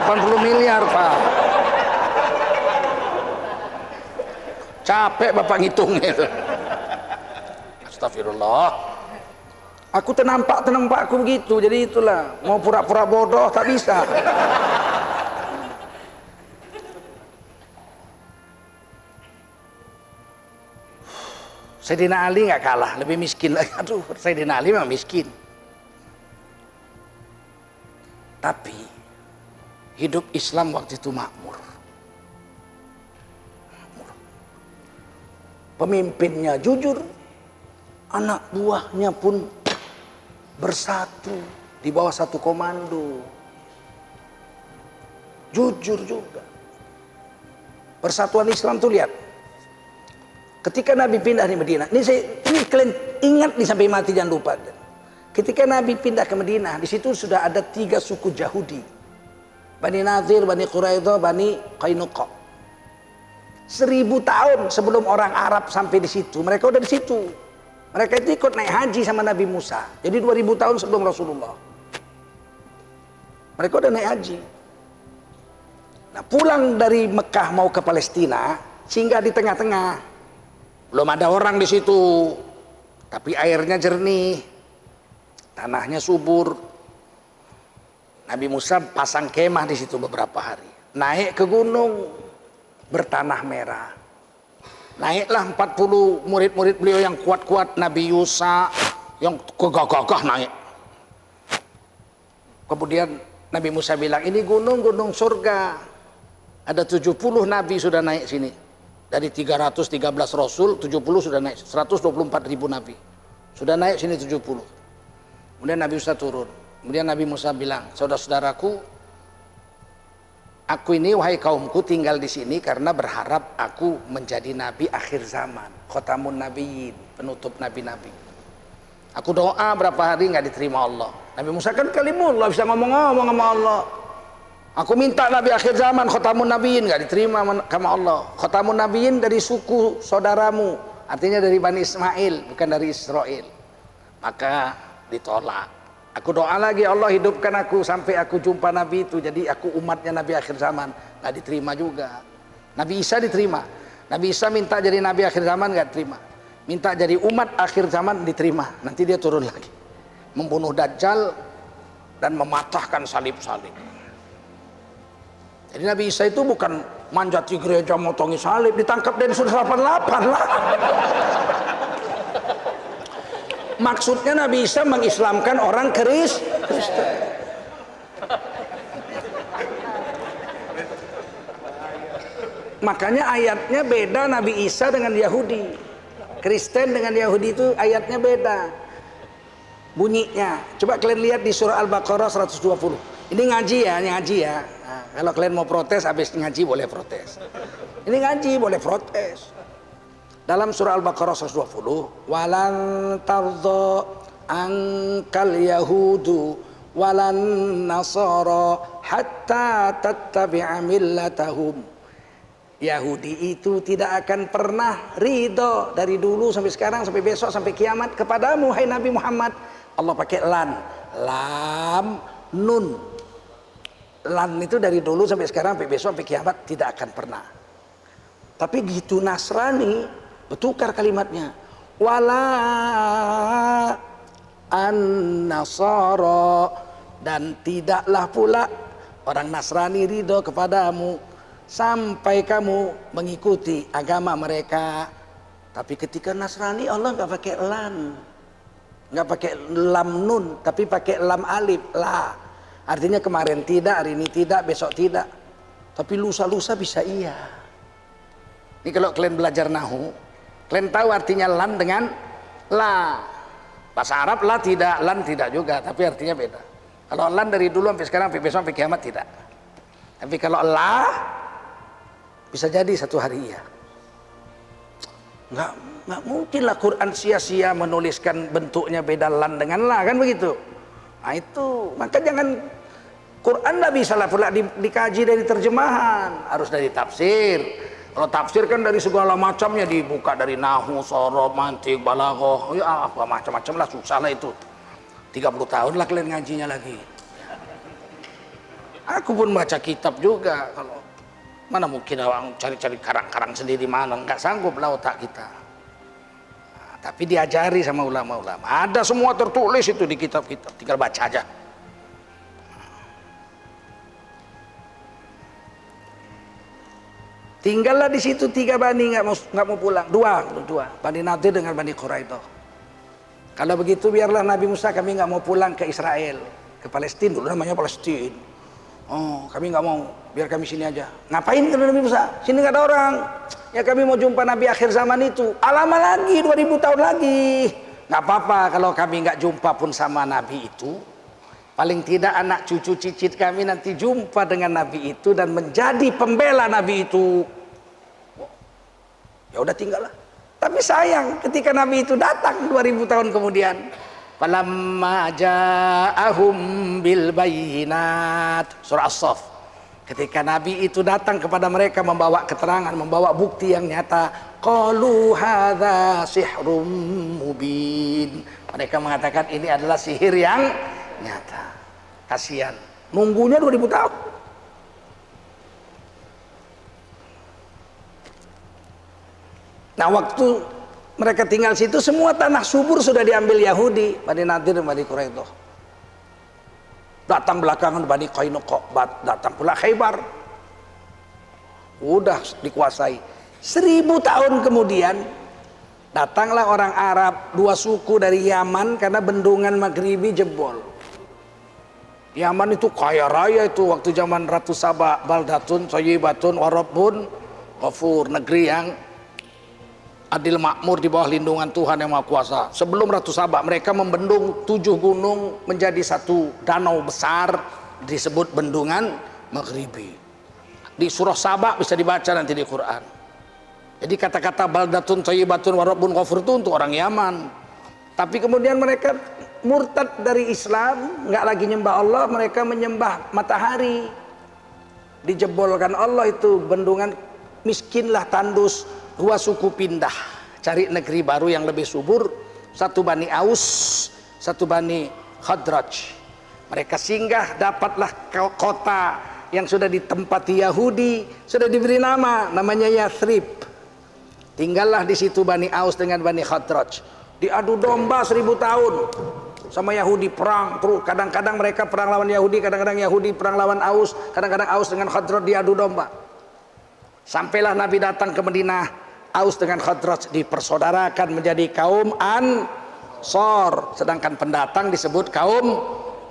80 miliar, Pak. Capek Bapak ngitungnya itu. Astagfirullah. Aku tenang Pak aku begitu. Jadi itulah, mau pura-pura bodoh tak bisa. Sayyidina Ali nggak kalah, lebih miskin lagi. Aduh, Sayyidina Ali memang miskin. Tapi hidup Islam waktu itu makmur. Pemimpinnya jujur, anak buahnya pun bersatu di bawah satu komando. Jujur juga. Persatuan Islam tuh lihat. Ketika Nabi pindah di Madinah, ini kalian ingat nih sampai mati, jangan lupa. Ketika Nabi pindah ke Madinah, di situ sudah ada 3 suku Yahudi. Bani Nadir, Bani Quraidah, Bani Qainuqa. 1000 tahun sebelum orang Arab sampai di situ, mereka udah di situ. Mereka itu ikut naik haji sama Nabi Musa. Jadi 2000 tahun sebelum Rasulullah. Mereka udah naik haji. Nah, pulang dari Mekah mau ke Palestina, singgah di tengah-tengah. Belum ada orang di situ, tapi airnya jernih, tanahnya subur. Nabi Musa pasang kemah di situ beberapa hari. Naik ke gunung bertanah merah. Naiklah 40 murid-murid beliau yang kuat-kuat, Nabi Yusa yang gagah-gagah naik. Kemudian Nabi Musa bilang, ini gunung surga. Ada 70 nabi sudah naik sini. Dari 313 rasul, 70 sudah naik, 124 ribu nabi. Sudah naik sini 70. Kemudian Nabi Musa turun. Kemudian Nabi Musa bilang, saudara-saudaraku, aku ini wahai kaumku tinggal di sini karena berharap aku menjadi nabi akhir zaman. Khotamun nabiyyin, penutup nabi-nabi. Aku doa berapa hari nggak diterima Allah. Nabi Musa kan kalimullah, bisa ngomong-ngomong sama Allah. Aku minta nabi akhir zaman, khotamun nabiyyin, nggak diterima sama Allah. Khotamun nabiyyin dari suku saudaramu, artinya dari Bani Ismail, bukan dari Israel. Maka ditolak. Aku doa lagi, Allah hidupkan aku sampai aku jumpa nabi itu, jadi aku umatnya nabi akhir zaman. Nggak diterima juga. Nabi Isa diterima. Nabi Isa minta jadi nabi akhir zaman, nggak diterima. Minta jadi umat akhir zaman, diterima. Nanti dia turun lagi, membunuh Dajjal dan mematahkan salib-salib. Jadi Nabi Isa itu bukan manjat di gereja motongi salib, ditangkap Densus 88 lah. Maksudnya Nabi Isa mengislamkan orang Kristen. Makanya ayatnya beda Nabi Isa dengan Yahudi. Kristen dengan Yahudi itu ayatnya beda bunyinya. Coba kalian lihat di surah Al-Baqarah 120. Ini ngaji ya. Nah, kalau kalian mau protes habis ngaji boleh protes. Ini ngaji boleh protes. Dalam surah Al-Baqarah 120, walan tardha ankal yahudu walan nasara hatta tattabi'a millatahum. Yahudi itu tidak akan pernah ridho dari dulu sampai sekarang sampai besok sampai kiamat kepadamu hai Nabi Muhammad. Allah pakai lan, lam, nun. Lan itu dari dulu sampai sekarang sampai besok sampai kiamat tidak akan pernah. Tapi gitu Nasrani bertukar kalimatnya. Wala an-nasara, dan tidaklah pula orang Nasrani ridho kepadamu sampai kamu mengikuti agama mereka. Tapi ketika Nasrani Allah nggak pakai lan, nggak pakai lam nun, tapi pakai lam alif la. Artinya kemarin tidak, hari ini tidak, besok tidak. Tapi lusa-lusa bisa iya. Ini kalau kalian belajar nahu, kalian tahu artinya lan dengan la. Bahasa Arab la tidak, lan tidak juga, tapi artinya beda. Kalau lan dari dulu sampai sekarang, sampai besok, sampai kiamat tidak. Tapi kalau la bisa jadi satu hari ya. Nggak mungkin lah Quran sia-sia menuliskan bentuknya beda lan dengan la, kan begitu. Nah itu, maka jangan Quran nggak bisa lah pula dikaji dari terjemahan, harus dari tafsir. Kalau tafsir kan dari segala macamnya dibuka dari nahu, sorof, mantik, balaghah, ya apa macam-macam lah, susah lah itu. 30 tahun lah kalian ngajinya lagi. Aku pun baca kitab juga, kalau mana mungkin orang cari-cari karang-karang sendiri, mana nggak sanggup lah otak kita. Nah, tapi diajari sama ulama-ulama. Ada semua tertulis itu di kitab-kitab, tinggal baca aja. Tinggallah di situ 3 bani nggak mau pulang, dua Bani Nadir dengan Bani Quraidah. Kalau begitu biarlah Nabi Musa, kami nggak mau pulang ke Israel, ke Palestina, dulu namanya Palestina. Oh, kami nggak mau, biar kami sini aja. Ngapain kata Nabi Musa? Sini nggak ada orang. Ya kami mau jumpa Nabi akhir zaman itu. Lama lagi, 2000 tahun lagi. Nggak apa-apa kalau kami nggak jumpa pun sama Nabi itu. Paling tidak anak cucu cicit kami nanti jumpa dengan Nabi itu dan menjadi pembela Nabi itu. Ya udah tinggallah. Tapi sayang ketika Nabi itu datang 2000 tahun kemudian. Falamma ja'ahum bil bayyinat. Surah As-Saff. Ketika Nabi itu datang kepada mereka membawa keterangan, membawa bukti yang nyata, qalu hadza sihrum mubin. Mereka mengatakan ini adalah sihir yang nyata. Kasihan, nunggunya 2000 tahun. Nah waktu mereka tinggal situ, semua tanah subur sudah diambil Yahudi, Bani Nadir dan Bani Quraidah. Datang belakangan Bani Qainuqa, datang pula Khaybar. Udah dikuasai. 1000 tahun kemudian datanglah orang Arab, 2 suku dari Yaman, karena bendungan Maghribi jebol. Yaman itu kaya raya itu waktu zaman Ratu Saba, baldatun thayyibatun wa rabbun ghafur, negeri yang adil makmur di bawah lindungan Tuhan yang Maha Kuasa. Sebelum Ratu Saba, mereka membendung 7 gunung menjadi satu danau besar disebut bendungan Maghribi. Di surah Saba bisa dibaca nanti di Quran. Jadi kata-kata baldatun thayyibatun wa rabbun ghafur itu untuk orang Yaman. Tapi kemudian mereka murtad dari Islam, nggak lagi nyembah Allah, mereka menyembah matahari. Dijebolkan Allah itu bendungan, miskinlah tandus, 2 suku pindah cari negeri baru yang lebih subur, 1 Bani Aus, 1 Bani Khadraj. Mereka singgah, dapatlah kota yang sudah ditempati Yahudi, sudah diberi namanya Yathrib. Tinggallah di situ Bani Aus dengan Bani Khadraj. Diadu domba 1000 tahun sama Yahudi, perang terus. Kadang-kadang mereka perang lawan Yahudi, kadang-kadang Yahudi perang lawan Aus, kadang-kadang Aus dengan Khadraj diadu domba. Sampailah Nabi datang ke Madinah, Aus dengan Khadraj dipersaudarakan menjadi kaum Ansor, sedangkan pendatang disebut kaum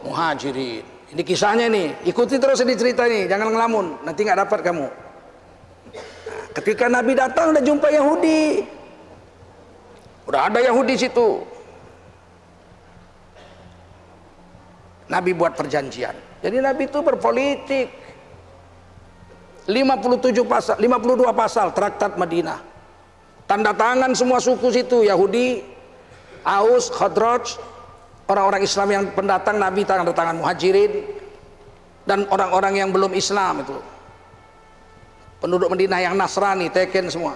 Muhajirin. Ini kisahnya nih, ikuti terus ini cerita nih, jangan ngelamun, nanti nggak dapat kamu. Nah, ketika Nabi datang udah jumpa Yahudi. Udah ada Yahudi situ. Nabi buat perjanjian. Jadi Nabi itu berpolitik. 57 pasal, 52 pasal Traktat Madinah. Tanda tangan semua suku situ, Yahudi, Aus, Khadraj, orang-orang Islam yang pendatang, Nabi tanda tangan Muhajirin, dan orang-orang yang belum Islam itu. penduduk Madinah yang Nasrani teken semua.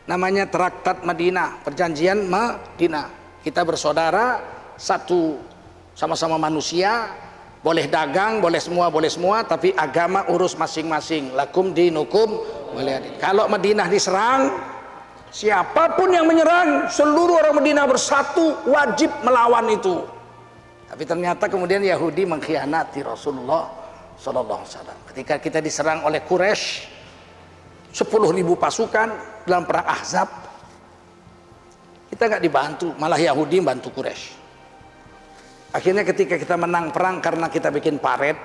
Namanya Traktat Madinah, perjanjian Madinah. Kita bersaudara, satu, sama-sama manusia, boleh dagang, boleh semua, tapi agama urus masing-masing. Lakum dinukum waliyadin. Kalau Madinah diserang, siapapun yang menyerang, seluruh orang Madinah bersatu, wajib melawan itu. Tapi ternyata kemudian Yahudi mengkhianati Rasulullah Sallallahu Alaihi Wasallam. Ketika kita diserang oleh Quraisy, 10.000 pasukan dalam perang Ahzab, kita nggak dibantu, malah Yahudi bantu Quraisy. Akhirnya ketika kita menang perang karena kita bikin paret,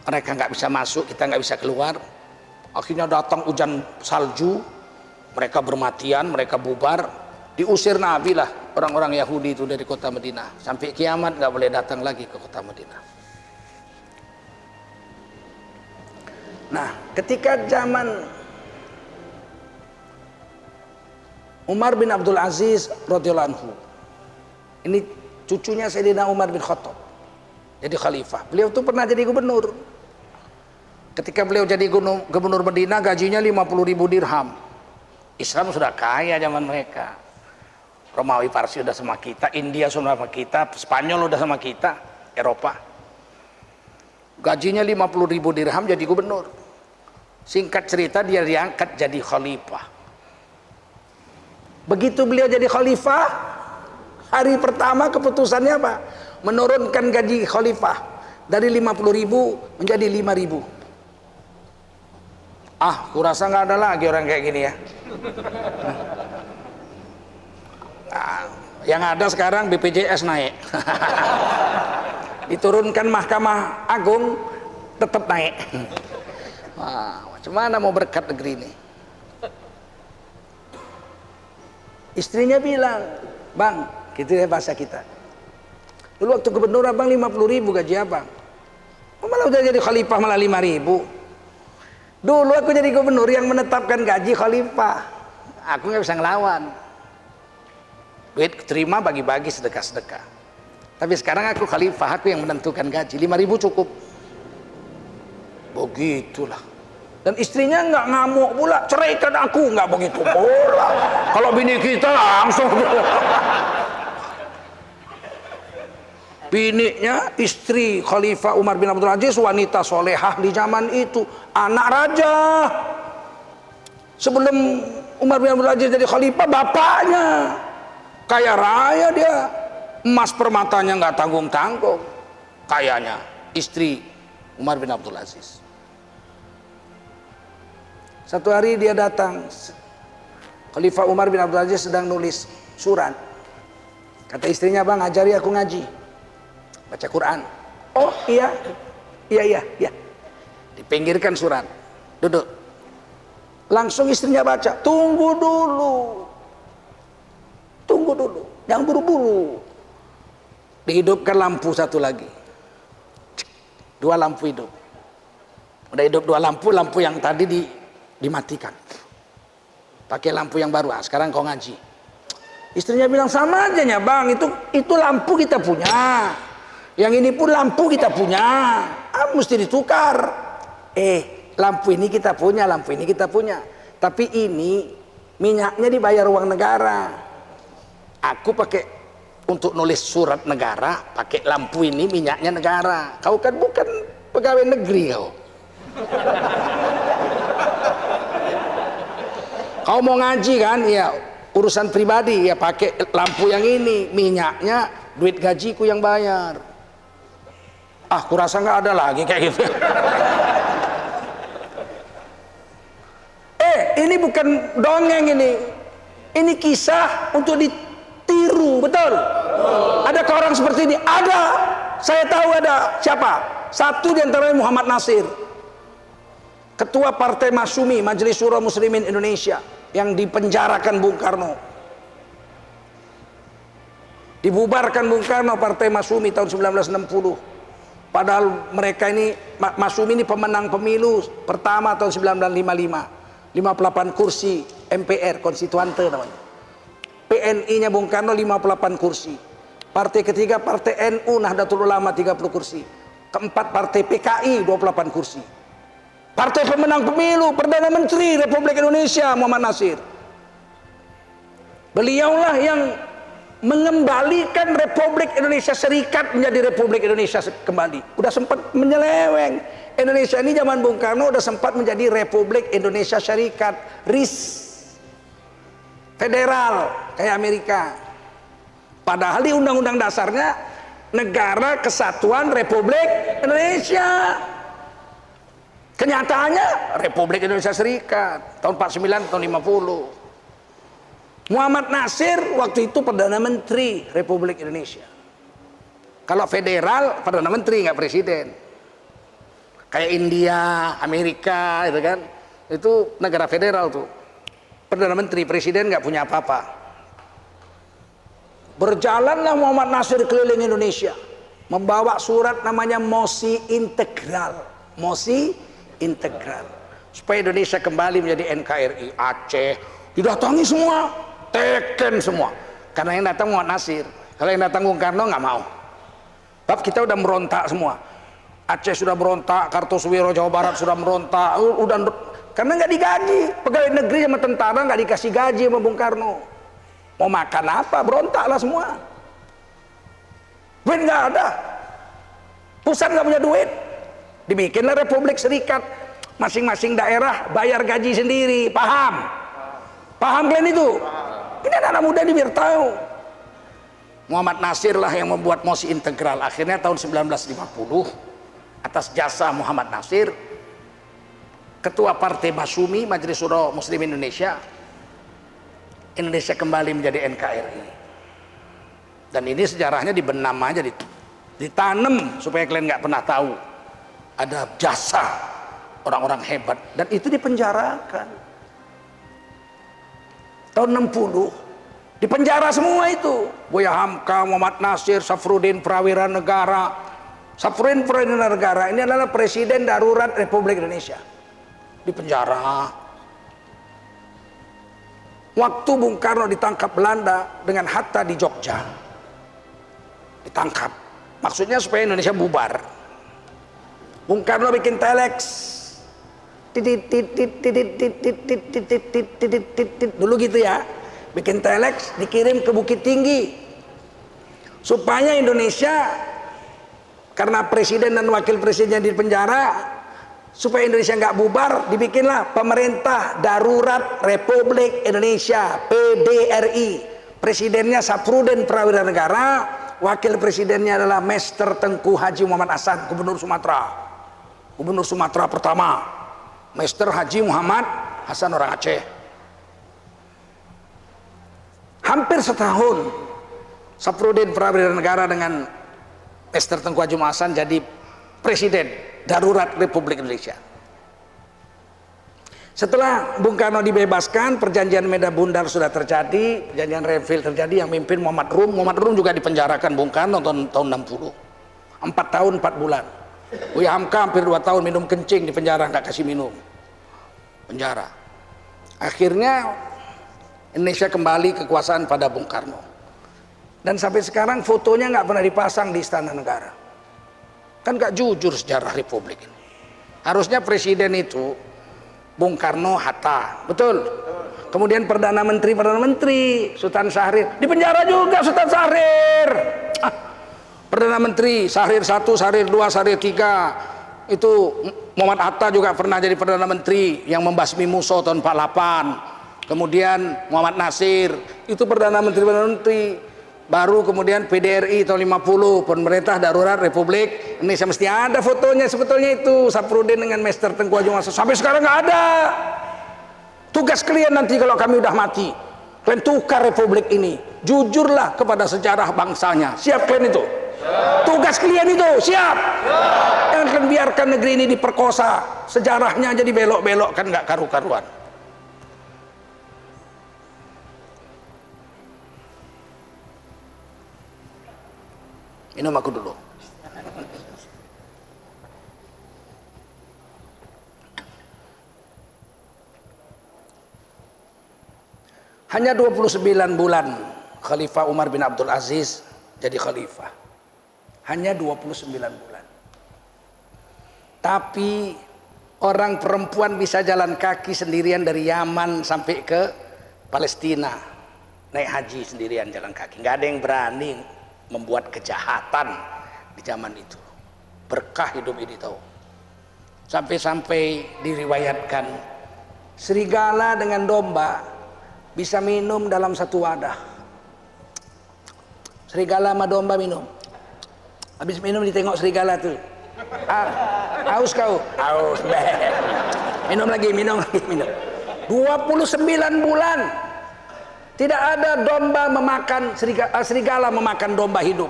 mereka nggak bisa masuk, kita nggak bisa keluar. Akhirnya datang hujan salju, mereka bermatian, mereka bubar, diusir Nabi lah orang-orang Yahudi itu dari kota Madinah. Sampai kiamat nggak boleh datang lagi ke kota Madinah. Nah, ketika zaman Umar bin Abdul Aziz radhiyallahu anhu, ini cucunya Sayyidina Umar bin Khattab, jadi khalifah. Beliau tuh pernah jadi gubernur. Ketika beliau jadi gubernur Madinah, gajinya 50.000 dirham. Islam sudah kaya zaman mereka. Romawi Parsi udah sama kita, India sudah sama kita, Spanyol udah sama kita, Eropa. Gajinya 50.000 dirham jadi gubernur. Singkat cerita dia diangkat jadi khalifah. Begitu beliau jadi khalifah, hari pertama keputusannya apa? Menurunkan gaji khalifah dari 50.000 menjadi 5.000. Ah, kurasa nggak ada lagi orang kayak gini ya. Nah, yang ada sekarang BPJS naik. Diturunkan Mahkamah Agung tetap naik. Wah, macam mana mau berkat negeri ini? Istrinya bilang, "Bang," gitu ya bahasa kita. Dulu waktu gubernur abang 50.000 gaji abang. Malah udah jadi khalifah malah 5.000. Dulu aku jadi gubernur yang menetapkan gaji khalifah. Aku nggak bisa ngelawan. Duit terima bagi-bagi sedekah-sedekah. Tapi sekarang aku khalifah, aku yang menentukan gaji. 5.000 cukup. Begitulah. Dan istrinya nggak ngamuk pula, ceraikan aku, nggak begitu pula. Kalau bini kita langsung. Bininya istri Khalifah Umar bin Abdul Aziz, wanita solehah di zaman itu, anak raja. Sebelum Umar bin Abdul Aziz jadi khalifah, bapaknya kaya raya dia, emas permatanya nggak tanggung-tanggung, kayanya istri Umar bin Abdul Aziz. Satu hari dia datang, Khalifah Umar bin Abdul Aziz sedang nulis surat. Kata istrinya, "Bang, ajari aku ngaji, baca Quran." "Oh iya. Dipinggirkan surat, duduk. Langsung istrinya baca, tunggu dulu, jangan buru-buru." Dihidupkan lampu satu lagi, 2 lampu hidup. Udah hidup 2 lampu, lampu yang tadi dimatikan, pakai lampu yang baru. Sekarang kau ngaji. Istrinya bilang, "Sama aja ya bang, itu lampu kita punya, yang ini pun lampu kita punya, mesti ditukar. Lampu ini kita punya, lampu ini kita punya, tapi ini minyaknya dibayar uang negara. Aku pakai untuk nulis surat negara, pakai lampu ini minyaknya negara. Kau kan bukan pegawai negeri kau. Kau mau ngaji kan, ya urusan pribadi, ya pakai lampu yang ini, minyaknya duit gajiku yang bayar." Kurasa nggak ada lagi kayak gitu. Ini bukan dongeng ini kisah untuk ditiru, betul? Adakah orang seperti ini? Ada, saya tahu ada. Siapa? Satu di antaranya Muhammad Nasir, Ketua Partai Masyumi, Majelis Syura Muslimin Indonesia, yang dipenjarakan Bung Karno. Dibubarkan Bung Karno Partai Masyumi tahun 1960. Padahal mereka ini, Masyumi ini pemenang pemilu pertama tahun 1955. 58 kursi MPR, konstituante namanya. PNI-nya Bung Karno 58 kursi. Partai ketiga Partai NU Nahdlatul Ulama 30 kursi. Keempat Partai PKI 28 kursi. Partai pemenang pemilu, Perdana Menteri Republik Indonesia Muhammad Nasir. Beliaulah yang mengembalikan Republik Indonesia Serikat menjadi Republik Indonesia kembali. Udah sempat menyeleweng. Indonesia ini zaman Bung Karno udah sempat menjadi Republik Indonesia Serikat, RIS, federal kayak Amerika. Padahal di undang-undang dasarnya Negara Kesatuan Republik Indonesia. Kenyataannya Republik Indonesia Serikat tahun 49 tahun 50. Muhammad Nasir waktu itu Perdana Menteri Republik Indonesia. Kalau federal Perdana Menteri, nggak presiden. Kayak India, Amerika, itu kan, itu negara federal tuh. Perdana Menteri, presiden nggak punya apa-apa. Berjalanlah Muhammad Nasir keliling Indonesia, membawa surat namanya mosi integral, mosi integral, supaya Indonesia kembali menjadi NKRI. Aceh didatangi semua, teken semua, karena yang datang Muhammad Nasir. Kalau yang datang Bung Karno nggak mau. Bab kita udah merontak semua. Aceh sudah berontak, Kartosuwiro Jawa Barat sudah merontak, udah karena nggak digaji. Pegawai negeri sama tentara nggak dikasih gaji sama Bung Karno. Mau makan apa? Berontaklah semua. Duit nggak ada, pusat nggak punya duit. Dibikinlah Republik Serikat, masing-masing daerah bayar gaji sendiri. Paham? Paham kalian itu? Ini anak-anak muda ini biar tahu. Muhammad Nasir lah yang membuat mosi integral. Akhirnya tahun 1950 atas jasa Muhammad Nasir, Ketua Partai Masyumi Majelis Syuro Muslim Indonesia, Indonesia kembali menjadi NKRI. Dan ini sejarahnya dibenam aja, ditanam supaya kalian nggak pernah tahu ada jasa orang-orang hebat, dan itu dipenjarakan. Tahun 60 dipenjara semua itu. Buya Hamka, Muhammad Nasir, Safruddin Prawira Negara. Safruddin Prawira Negara ini adalah Presiden Darurat Republik Indonesia. Dipenjara. Waktu Bung Karno ditangkap Belanda dengan Hatta di Jogja, ditangkap. Maksudnya supaya Indonesia bubar. Bung Karno bikin telex. Dulu gitu ya, bikin telex, dikirim ke Bukit Tinggi supaya Indonesia, karena presiden dan wakil presidennya di penjara, supaya Indonesia nggak bubar, dibikinlah Pemerintah Darurat Republik Indonesia, PDRI. Presidennya Safruddin Prawira Negara, wakil presidennya adalah Mr. Tengku Haji Muhammad Hasan, Gubernur Sumatera pertama. Mr. Haji Muhammad Hasan orang Aceh. Hampir setahun Safruddin Prawira Negara dengan Mr. Tengku Haji Muhammad Hasan jadi Presiden Darurat Republik Indonesia. Setelah Bung Karno dibebaskan, perjanjian Medan Bundar sudah terjadi, perjanjian Renville terjadi, yang mimpin Muhammad Rum. Muhammad Rum juga dipenjarakan Bung Karno tahun 60. 4 tahun 4 bulan. Buya Hamka hampir 2 tahun minum kencing di penjara, nggak kasih minum. Penjara. Akhirnya Indonesia kembali kekuasaan pada Bung Karno. Dan sampai sekarang fotonya nggak pernah dipasang di Istana Negara. Kan nggak jujur sejarah Republik ini. Harusnya presiden itu Bung Karno, Hatta, betul. Kemudian Perdana Menteri Sultan Syahrir, di penjara juga Sultan Syahrir. Perdana Menteri Syahrir 1, Syahrir 2, Syahrir 3. Itu Muhammad Hatta juga pernah jadi Perdana Menteri yang membasmi Musuh tahun 48. Kemudian Muhammad Nasir itu Perdana Menteri. Baru kemudian PDRI tahun 50, Pemerintah Darurat Republik Indonesia. Mesti ada fotonya sebetulnya itu, Safruddin dengan Mr. Tengku Haji Muhammad. Sampai sekarang nggak ada. Tugas kalian nanti kalau kami udah mati, kalian tukar Republik ini. Jujurlah kepada sejarah bangsanya. Siap kalian itu? Tugas kalian itu, siap? Jangan kalian biarkan negeri ini diperkosa. Sejarahnya jadi belok-belok, kan nggak karu-karuan. Minum aku dulu. Hanya 29 bulan Khalifah Umar bin Abdul Aziz jadi khalifah. Hanya 29 bulan. Tapi Orang perempuan bisa jalan kaki sendirian dari Yaman sampai ke Palestina, naik haji sendirian jalan kaki. Nggak ada yang berani membuat kejahatan di zaman itu. Berkah hidup ini tahu. Sampai-sampai diriwayatkan serigala dengan domba bisa minum dalam satu wadah. Serigala sama domba minum. Habis minum ditengok serigala tuh. Haus kau? Haus. Minum lagi, minum. 29 bulan tidak ada domba memakan serigala memakan domba hidup.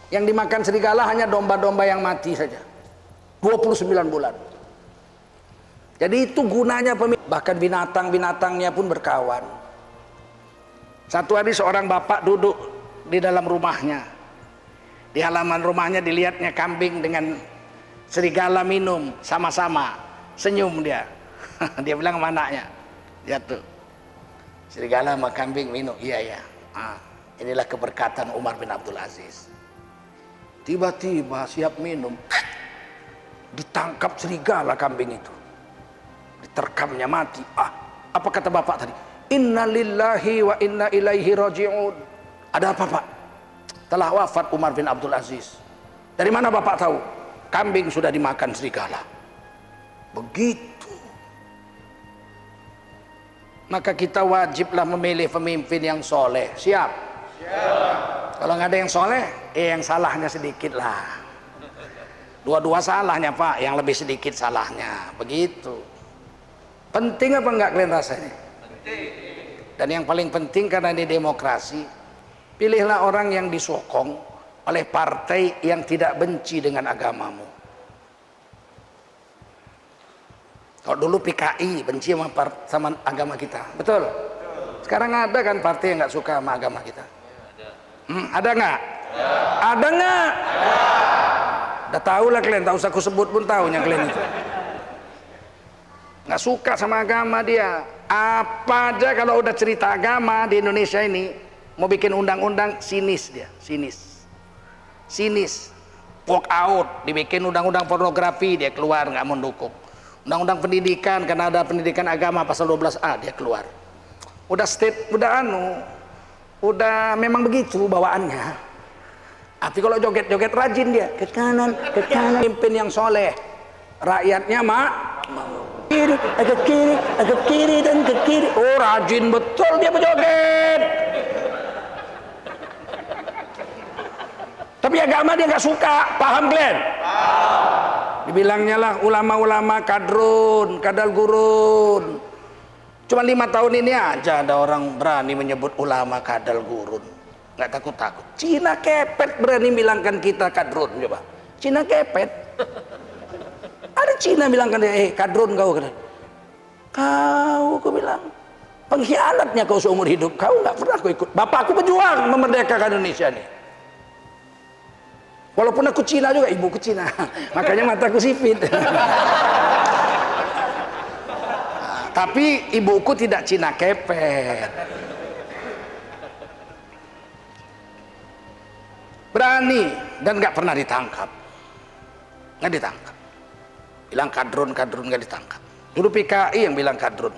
Yang dimakan serigala hanya domba-domba yang mati saja. 29 bulan. Jadi itu gunanya pemimpin. Bahkan binatang-binatangnya pun berkawan. Satu hari seorang bapak duduk di dalam rumahnya. Di halaman rumahnya dilihatnya kambing dengan serigala minum sama-sama. Senyum dia. Dia bilang sama anaknya, lihat tuh, serigala sama kambing minum. Iya ya. Inilah keberkatan Umar bin Abdul Aziz. Tiba-tiba siap minum, ditangkap serigala kambing itu, diterkamnya mati. Apa kata bapak tadi? Inna lillahi wa inna ilaihi raji'un. Ada apa pak? Telah wafat Umar bin Abdul Aziz. Dari mana bapak tahu? Kambing sudah dimakan serigala. Begitu. Maka kita wajiblah memilih pemimpin yang soleh. Siap? Siap. Kalau nggak ada yang soleh, yang salahnya sedikit lah. Dua-dua salahnya pak, yang lebih sedikit salahnya. Begitu. Penting apa enggak kalian rasanya? Penting. Dan yang paling penting karena ini demokrasi, pilihlah orang yang disokong oleh partai yang tidak benci dengan agamamu. Kalau dulu PKI benci sama agama kita, betul? Sekarang ada kan partai yang nggak suka sama agama kita? Ada nggak? Ada nggak? Udah tahu lah kalian, tak usah aku sebut pun tahunya kalian itu. Nggak suka sama agama dia. Apa aja kalau udah cerita agama di Indonesia ini, mau bikin undang-undang sinis dia, sinis, walk out, dibikin undang-undang pornografi dia keluar, nggak mendukung. Undang-undang pendidikan karena ada pendidikan agama pasal 12A dia keluar. Udah memang begitu bawaannya. Tapi kalau joget-joget rajin dia ke kanan. Pemimpin yang soleh, rakyatnya mau kiri, agak kiri dan ke kiri. Oh rajin betul dia berjoget. Tapi agama dia nggak suka, paham kalian? Dibilangnya lah ulama-ulama kadal gurun. Cuma 5 tahun ini aja ada orang berani menyebut ulama kadal gurun. Nggak takut-takut. Cina kepet berani bilangkan kita kadrun, coba. Cina kepet. Ada Cina bilangkan dia, kadrun kau. Kau bilang, pengkhianatnya kau seumur hidup. Kau nggak pernah kau ikut. Bapakku berjuang memerdekakan Indonesia nih. Walaupun aku Cina juga, ibuku Cina. Makanya mataku sipit. Tapi ibuku tidak Cina kepet. Berani dan nggak pernah ditangkap. Nggak ditangkap. Bilang kadrun nggak ditangkap. Dulu PKI yang bilang kadrun.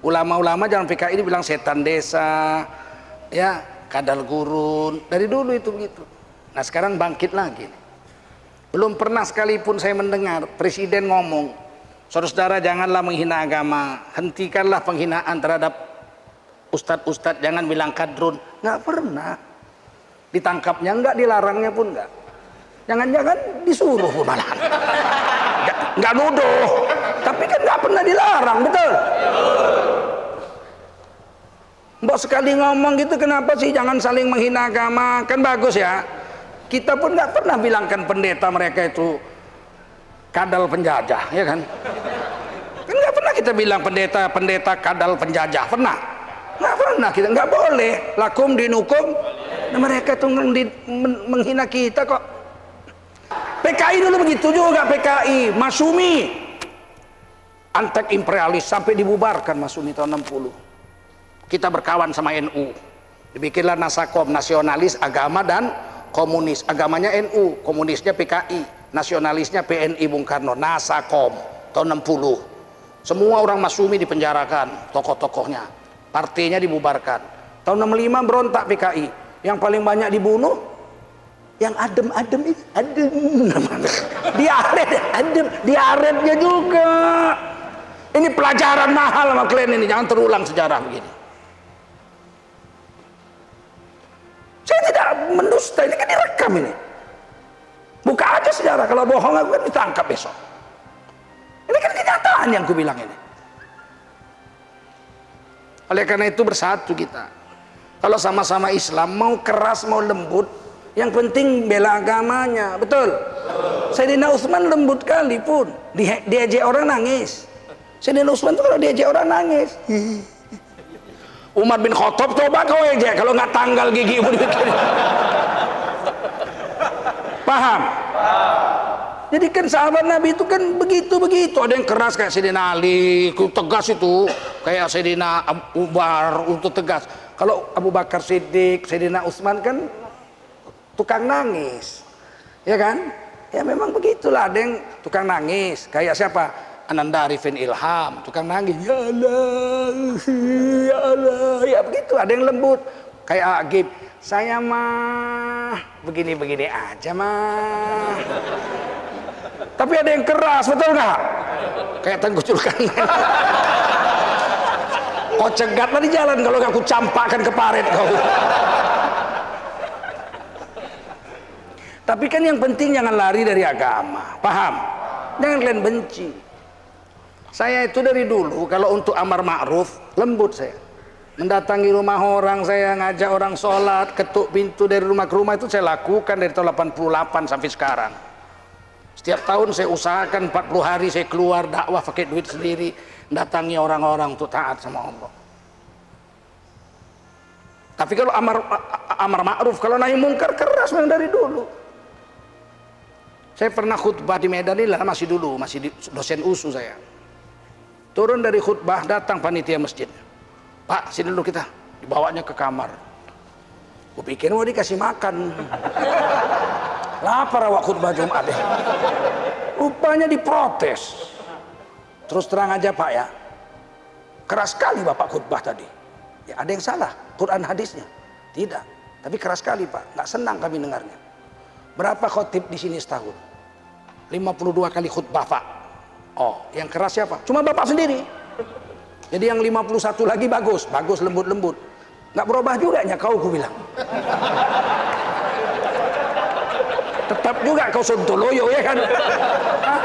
Ulama-ulama jangan PKI dibilang setan desa, ya kadal gurun. Dari dulu itu begitu. Nah sekarang bangkit lagi. Belum pernah sekalipun saya mendengar presiden ngomong, saudara-saudara janganlah menghina agama, hentikanlah penghinaan terhadap ustadz-ustadz, jangan bilang kadrun. Nggak pernah. Ditangkapnya enggak, dilarangnya pun enggak. Jangan-jangan disuruh pun malahan. Nggak nuduh, tapi kan nggak pernah dilarang, betul? Mbok sekali ngomong gitu, kenapa sih jangan saling menghina agama? Kan bagus ya. Kita pun nggak pernah bilangkan pendeta mereka itu kadal penjajah, ya kan? Kan nggak pernah kita bilang pendeta kadal penjajah, pernah? Nggak pernah kita, nggak boleh. Lakum dinukum, nah, mereka tuh menghina kita kok. PKI dulu begitu juga, PKI, Masumi, antek imperialis sampai dibubarkan Masumi tahun 60. Kita berkawan sama NU, dibikinlah Nasakom, nasionalis agama dan komunis. Agamanya NU, komunisnya PKI, nasionalisnya PNI Bung Karno, Nasakom. tahun 60. Semua orang Masyumi dipenjarakan, tokoh-tokohnya, partainya dibubarkan. Tahun 65 berontak PKI, yang paling banyak dibunuh yang adem-adem itu, adem diaretnya juga. Ini pelajaran mahal sama kalian ini, jangan terulang sejarah begini. Saya tidak mendusta, ini kan direkam ini. Buka aja sejarah, kalau bohong aku kan ditangkap besok. Ini kan kenyataan yang aku bilang ini. Oleh karena itu bersatu kita. Kalau sama-sama Islam, mau keras mau lembut, yang penting bela agamanya, betul? Sayyidina Utsman lembut kali pun, diajak orang nangis. Sayyidina Utsman itu kalau diajak orang nangis. Umar bin Khattab coba kau ejek, kalau nggak tanggal gigimu dibikin. Paham? Jadi kan sahabat Nabi itu kan begitu-begitu. Ada yang keras kayak Sayyidina Ali, tegas itu. Kayak Sayyidina Abu Bakar untuk tegas. Kalau Abu Bakar Siddiq, Sayyidina Utsman kan tukang nangis. Ya kan? Ya memang begitulah, ada yang tukang nangis. Kayak siapa? Ananda Arifin Ilham, tukang nangis. Ya Allah, ya Allah. Ya begitu, ada yang lembut. Kayak Agib, saya mah begini-begini aja mah. Tapi ada yang keras, betul nggak? Kayak Tengku Julkarnain. Kau cegatlah di jalan kalau nggak aku campakkan ke paret kau. Tapi kan yang penting jangan lari dari agama, paham? Jangan kalian benci. Saya itu dari dulu kalau untuk amar ma'ruf lembut saya. Mendatangi rumah orang, saya ngajak orang sholat, ketuk pintu dari rumah ke rumah, itu saya lakukan dari tahun 88 sampai sekarang. Setiap tahun saya usahakan 40 hari saya keluar dakwah pakai duit sendiri, datangi orang-orang untuk taat sama Allah. Tapi kalau amar ma'ruf, kalau nahi mungkar keras memang dari dulu. Saya pernah khutbah di Medan ini lah, masih dosen USU saya. Turun dari khutbah, datang panitia masjid. Pak, sini dulu kita, dibawanya ke kamar. Gue pikir mau dikasih makan. Lapar awak khutbah Jumat ya. Rupanya diprotes. Terus terang aja Pak ya, keras sekali Bapak khutbah tadi. Ya ada yang salah, Quran hadisnya. Tidak, tapi keras sekali Pak, nggak senang kami dengarnya. Berapa khotib di sini setahun? 52 kali khutbah Pak. Oh, yang keras siapa? Cuma Bapak sendiri. Jadi yang 51 lagi bagus lembut-lembut. Nggak berubah juga nya kau, ku bilang. Tetap juga kau sontoloyo ya kan? Hah?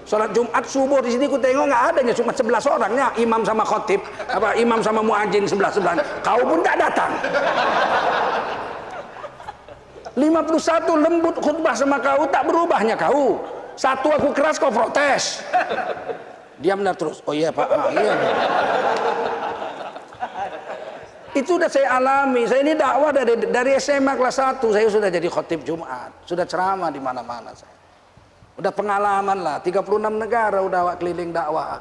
Salat Jumat subuh di sini ku tengok nggak adanya, cuma 11 orangnya, imam sama khotib, imam sama muadzin sebelah-sebelah. Kau pun tak datang. 51 lembut khutbah sama kau, tak berubahnya kau. Satu aku keras kau protes. Diamlah terus. Oh iya Pak, iya. Itu udah saya alami. Saya ini dakwah dari SMA kelas 1 saya sudah jadi khotib Jumat, sudah ceramah di mana-mana saya. Udah pengalaman lah, 36 negara udah awak keliling dakwah.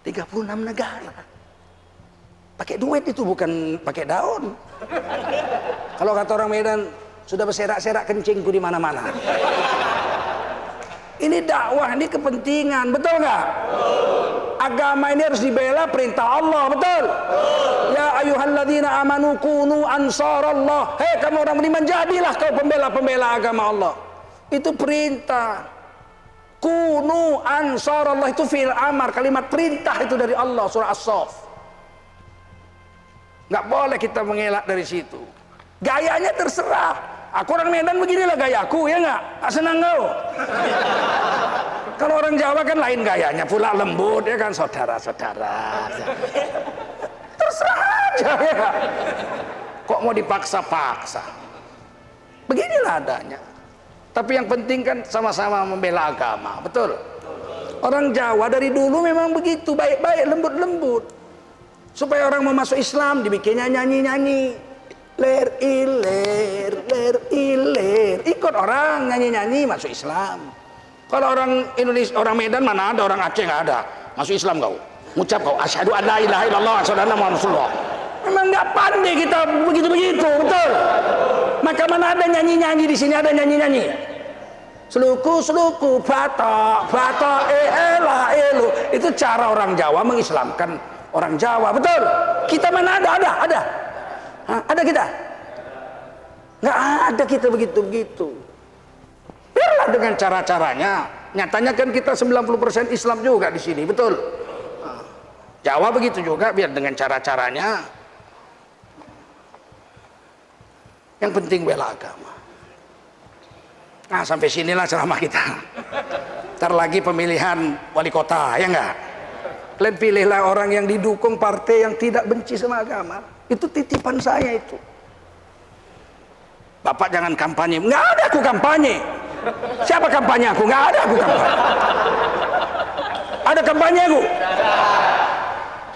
36 negara. Pakai duit itu, bukan pakai daun. Kalau kata orang Medan, sudah berserak-serak kencingku di mana-mana. Ini dakwah, ini kepentingan, betul nggak? Agama ini harus dibela, perintah Allah, betul? Ya ayyuhalladzina amanu kunu ansarallah. Hei kamu orang beriman, jadilah kau pembela-pembela agama Allah. Itu perintah. Kunu ansarallah, itu fi'il amar, kalimat perintah itu dari Allah, surah As-Saff. Nggak boleh kita mengelak dari situ. Gayanya terserah. Aku orang Medan beginilah gayaku, ya nggak? Tak senang kau. Kalau orang Jawa kan lain gayanya, pula lembut ya kan, saudara-saudara. Terserah aja ya. Kok mau dipaksa-paksa? Beginilah adanya. Tapi yang penting kan sama-sama membela agama, betul? Orang Jawa dari dulu memang begitu, baik-baik, lembut-lembut. Supaya orang mau masuk Islam dibikinnya nyanyi-nyanyi. Ler iler, ler iler. Ikut orang nyanyi-nyanyi masuk Islam. Kalau orang Indonesia, orang Medan mana ada, orang Aceh nggak ada. Masuk Islam kau. Ngucap kau asyhadu an la ilaha illallah asyhadu anna muhammadar rasulullah. Memang nggak pandai kita begitu-begitu, betul? Maka mana ada nyanyi-nyanyi di sini, ada nyanyi-nyanyi. Sluku, batok, elah, elu. Itu cara orang Jawa mengislamkan orang Jawa, betul? Kita mana ada? Hah? Ada kita? Nggak ada kita begitu. Biarlah dengan cara-caranya. Nyatanya kan kita 90% Islam juga di sini, betul? Jawa begitu juga, biar dengan cara-caranya. Yang penting bela agama. Nah, sampai sinilah ceramah kita. Ntar lagi pemilihan wali kota, ya enggak? Kalian pilihlah orang yang didukung partai yang tidak benci sama agama. Itu titipan saya itu. Bapak jangan kampanye. Nggak ada aku kampanye. Siapa kampanye aku? Nggak ada aku kampanye. Ada kampanye aku?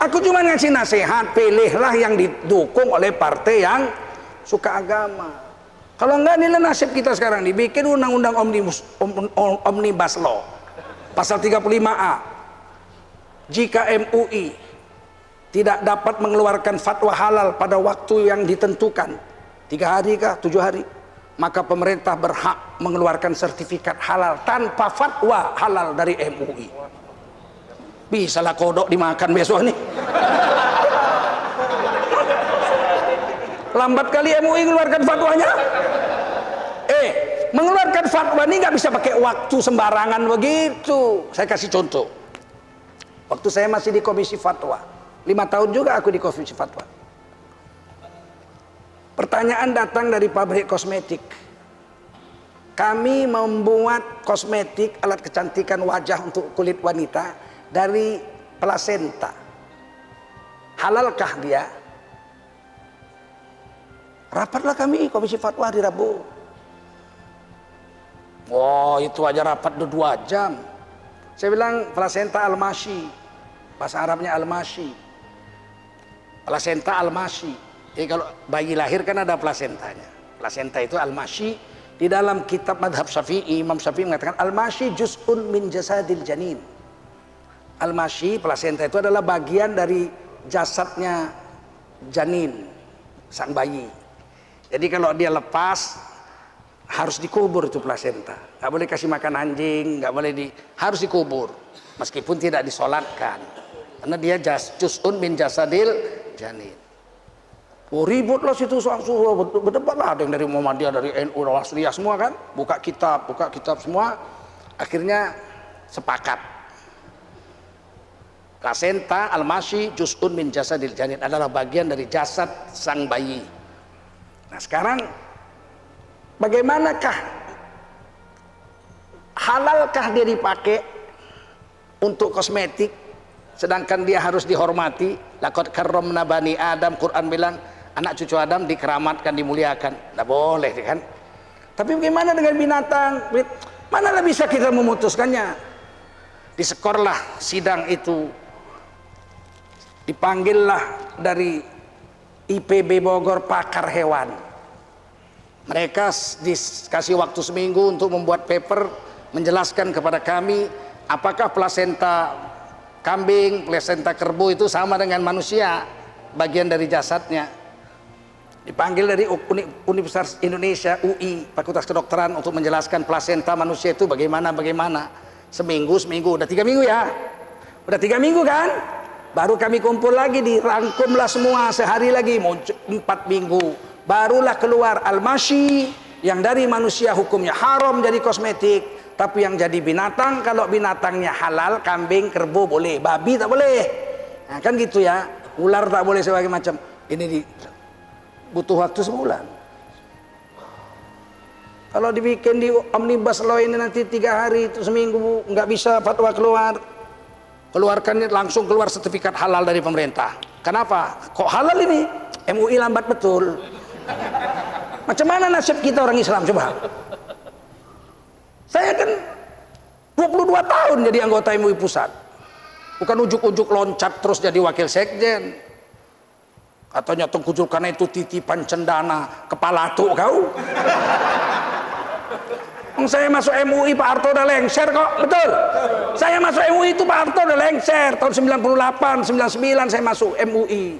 Aku cuma ngasih nasihat. Pilihlah yang didukung oleh partai yang suka agama. Kalau enggak, inilah nasib kita sekarang. Dibikin undang-undang omnibus law pasal 35A. Jika MUI tidak dapat mengeluarkan fatwa halal pada waktu yang ditentukan, 3 hari kah 7 hari, maka pemerintah berhak mengeluarkan sertifikat halal tanpa fatwa halal dari MUI. Bisalah kodok dimakan besok nih. Lambat kali MUI mengeluarkan fatwanya. Mengeluarkan fatwa ini nggak bisa pakai waktu sembarangan begitu. Saya kasih contoh. Waktu saya masih di komisi fatwa, 5 tahun juga aku di komisi fatwa. Pertanyaan datang dari pabrik kosmetik. Kami membuat kosmetik, alat kecantikan wajah untuk kulit wanita dari plasenta. Halalkah dia? Rapatlah kami komisi fatwa hari Rabu. Wow, itu aja rapat 2 jam. Saya bilang plasenta almasi, bahasa Arabnya almasi. Plasenta almasi. Jadi kalau bayi lahir kan ada plasentanya. Plasenta itu almasi. Di dalam kitab madhab Syafi'i, Imam Syafi'i mengatakan almasi juz'un min jasadil janin. Almasi, plasenta itu adalah bagian dari jasadnya janin, sang bayi. Jadi kalau dia lepas, harus dikubur itu plasenta. Nggak boleh kasih makan anjing, nggak boleh harus dikubur. Meskipun tidak disolatkan. Karena dia juz'un min jasadil janin. Oh, ributlah situ soal berdebatlah, ada yang dari Muhammadiyah, dari NU, Wasliyah semua kan, buka kitab semua. Akhirnya sepakat. Plasenta almasi juz'un min jasadil janin adalah bagian dari jasad sang bayi. Nah, sekarang bagaimanakah, halalkah dia dipakai untuk kosmetik, sedangkan dia harus dihormati? Laqad karramna bani Adam, Quran bilang anak cucu Adam dikeramatkan, dimuliakan. Tidak boleh kan? Tapi bagaimana dengan binatang? Manalah bisa kita memutuskannya? Disekorlah sidang itu, dipanggillah dari IPB Bogor pakar hewan. Mereka dikasih waktu seminggu untuk membuat paper menjelaskan kepada kami apakah plasenta kambing, plasenta kerbau itu sama dengan manusia, bagian dari jasadnya. Dipanggil dari Universitas Indonesia UI, Fakultas Kedokteran, untuk menjelaskan plasenta manusia itu bagaimana. Seminggu, udah 3 minggu ya, udah 3 minggu kan? Baru kami kumpul lagi, dirangkumlah semua, sehari lagi, 4 minggu. Barulah keluar almasi yang dari manusia hukumnya haram jadi kosmetik, tapi yang jadi binatang, kalau binatangnya halal, kambing, kerbau boleh, babi tak boleh. Nah, kan gitu ya, ular tak boleh sebagai macam. Ini butuh waktu sebulan. Kalau dibikin di omnibus law ini nanti 3 hari, itu seminggu nggak bisa fatwa keluar. Keluarkannya langsung keluar sertifikat halal dari pemerintah. Kenapa? Kok halal ini? MUI lambat betul. Macam mana nasib kita orang Islam coba? Saya kan 22 tahun jadi anggota MUI pusat. Bukan ujuk-ujuk loncat terus jadi wakil sekjen. Katanya Tengku karena itu titipan cendana kepala tuh kau. Saya masuk MUI Pak Harto udah lengser kok, betul. Saya masuk MUI itu Pak Harto udah lengser tahun 98, 99 saya masuk MUI.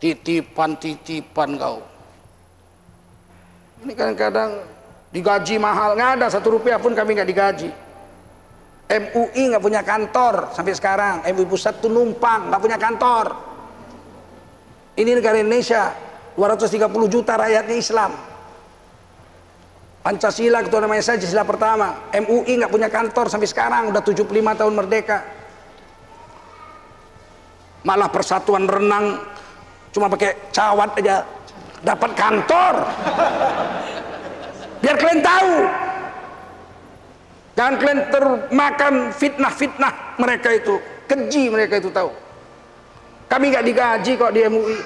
Titipan kau. Ini kadang-kadang Digaji mahal, nggak ada 1 rupiah pun kami nggak digaji. MUI nggak punya kantor sampai sekarang. MUI pusat tuh numpang, nggak punya kantor. Ini negara Indonesia, 230 juta rakyatnya Islam. Pancasila ketua namanya saja sila pertama. MUI nggak punya kantor sampai sekarang, udah 75 tahun merdeka. Malah persatuan renang cuma pakai cawat aja dapat kantor. Biar kalian tahu, jangan kalian termakan fitnah-fitnah mereka itu, keji mereka itu tahu. Kami nggak digaji kok di MUI.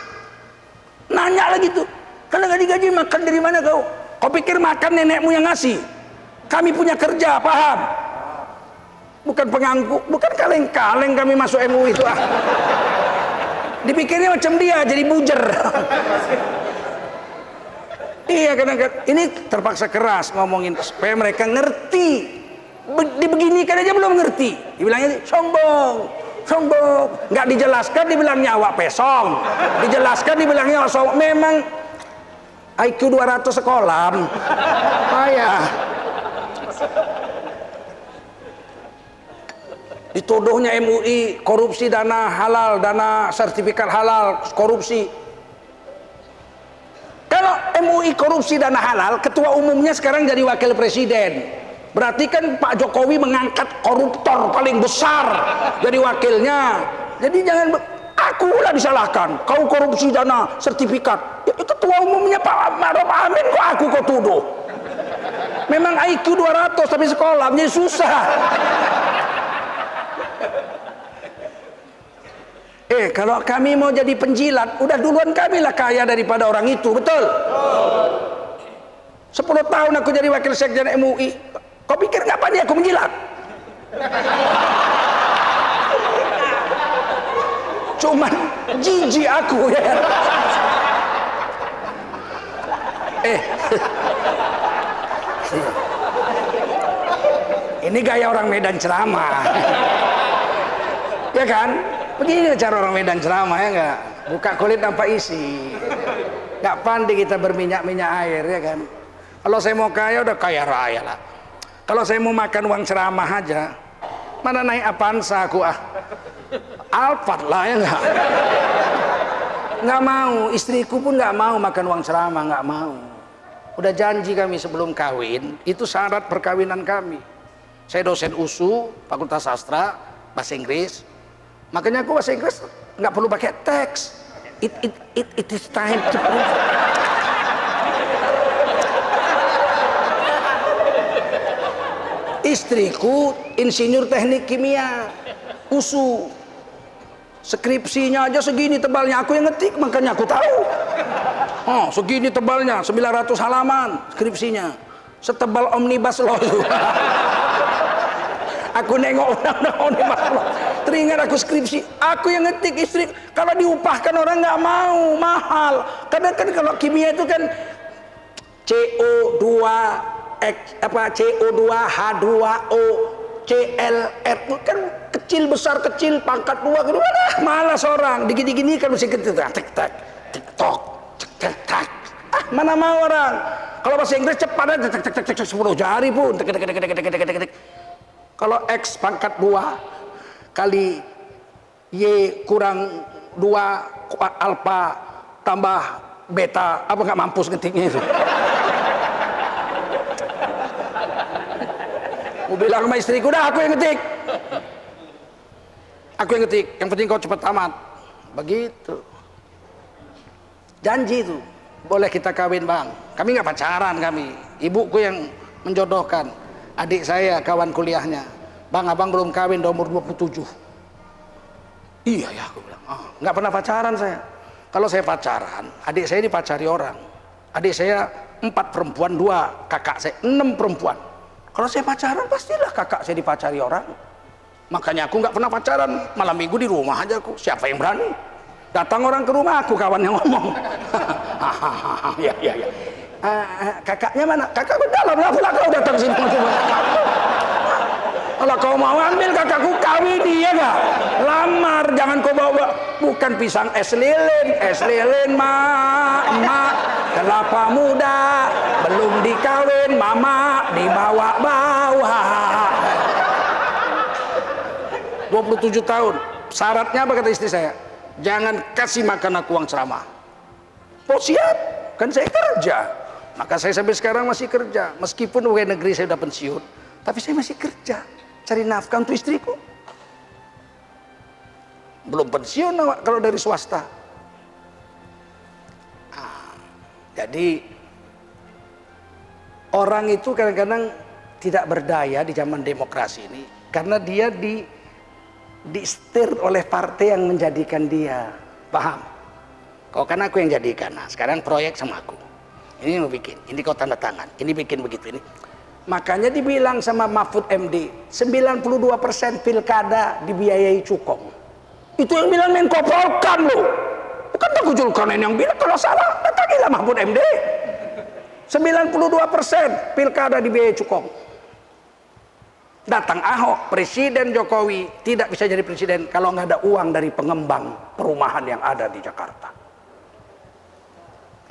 Nanya lagi tuh, kalau nggak digaji makan dari mana kau? Kau pikir makan nenekmu yang ngasih? Kami punya kerja, paham? Bukan penganggu, bukan kaleng-kaleng kami masuk MUI itu. Dipikirnya macam dia, jadi bujer. Iya, kadang-kadang ini terpaksa keras ngomongin supaya mereka ngerti. Dibeginikan aja belum ngerti. Dibilangnya sombong, sombong. Nggak dijelaskan dibilangnya awak pesong. Dijelaskan dibilangnya awak sombong. Memang IQ 200 sekolah. Payah. Dituduhnya MUI korupsi dana halal, dana sertifikat halal, korupsi. Kalau MUI korupsi dana halal, ketua umumnya sekarang jadi wakil presiden. Berarti kan Pak Jokowi mengangkat koruptor paling besar jadi wakilnya. Jadi jangan aku lah disalahkan. Kau korupsi dana sertifikat. Ya, ketua umumnya Pak Maruf Amin kok aku kau tuduh. Memang IQ 200 tapi sekolah menjadi susah. Kalau kami mau jadi penjilat, udah duluan kami lah kaya daripada orang itu, betul? 10 tahun aku jadi wakil sekjen MUI. Kau pikir nggak pandai aku menjilat? Cuman jijik aku ya. Ini gaya orang Medan ceramah. Ya kan? Begini cara orang Medan ceramah, ya enggak? Buka kulit nampak isi. Enggak pandai kita berminyak-minyak air, ya kan? Kalau saya mau kaya udah kaya raya lah. Kalau saya mau makan uang ceramah aja, mana naik Avanza aku Alphard lah, ya enggak? Enggak mau, istriku pun enggak mau makan uang ceramah, enggak mau. Udah janji kami sebelum kawin, itu syarat perkawinan kami. Saya dosen USU, Fakultas Sastra, bahasa Inggris. Makanya aku bahasa Inggris nggak perlu pakai teks. It is time to. Istriku insinyur teknik kimia, USU. Skripsinya aja segini tebalnya, aku yang ngetik, makanya aku tahu. Oh, segini tebalnya, 900 halaman skripsinya. Setebal Omnibus Law itu. Aku nengok undang-undang Omnibus Law. Teringat aku skripsi, aku yang ngetik, istri. Kalau diupahkan orang nggak mau, mahal. Kadang kan kalau kimia itu kan CO2 H2O ClR kan kecil besar kecil pangkat 2 kedua dah malas orang digini-gini kan mesti ketik tiktok tek mana mau orang. Kalau bahasa Inggris cepat aja tek 10 jari pun tek. Kalau X pangkat 2 kali Y kurang 2 alfa tambah beta, apa nggak mampus ngetiknya itu. Aku bilang sama istriku, udah aku yang ngetik. Aku yang ngetik, yang penting kau cepat tamat. Begitu. Janji itu, boleh kita kawin bang. Kami nggak pacaran kami. Ibuku yang menjodohkan. Adik saya kawan kuliahnya. Bang, abang belum kawin, udah umur 27. Iya ya, aku bilang. Oh, nggak pernah pacaran saya. Kalau saya pacaran, adik saya dipacari orang. Adik saya 4 perempuan, 2 kakak saya, 6 perempuan. Kalau saya pacaran, pastilah kakak saya dipacari orang. Makanya aku nggak pernah pacaran. Malam minggu di rumah aja aku. Siapa yang berani? Datang orang ke rumah aku, kawan yang ngomong. Ya. Kakaknya mana? Kakakku dalam, lah pula kau datang sini. Kalau kau mau ambil kakakku, kawin dia gak? Lamar, jangan kau bawa. Bukan pisang es lilin mak, kelapa muda, Belum dikawin, mama dibawa-bawa. 27 tahun. Syaratnya apa kata istri saya? Jangan kasih makan aku uang ceramah. Oh siap, kan saya kerja. Maka saya sampai sekarang masih kerja. Meskipun pegawai negeri saya sudah pensiun, tapi saya masih kerja. Cari nafkah untuk istriku. Belum pensiun kalau dari swasta. Jadi orang itu kadang-kadang tidak berdaya di zaman demokrasi ini karena dia di-setir oleh partai yang menjadikan dia. Paham? Kau kan aku yang jadikan. Nah, sekarang proyek sama aku. Ini mau bikin, ini kau tanda tangan, ini bikin begitu ini. Makanya dibilang sama Mahfud MD, 92% pilkada dibiayai cukong. Itu yang bilang Menko Polkam loh. Bukan Tengku Zulkarnain yang bilang, kalau salah datangilah Mahfud MD. 92% pilkada dibiayai cukong. Datang Ahok, Presiden Jokowi tidak bisa jadi presiden kalau nggak ada uang dari pengembang perumahan yang ada di Jakarta.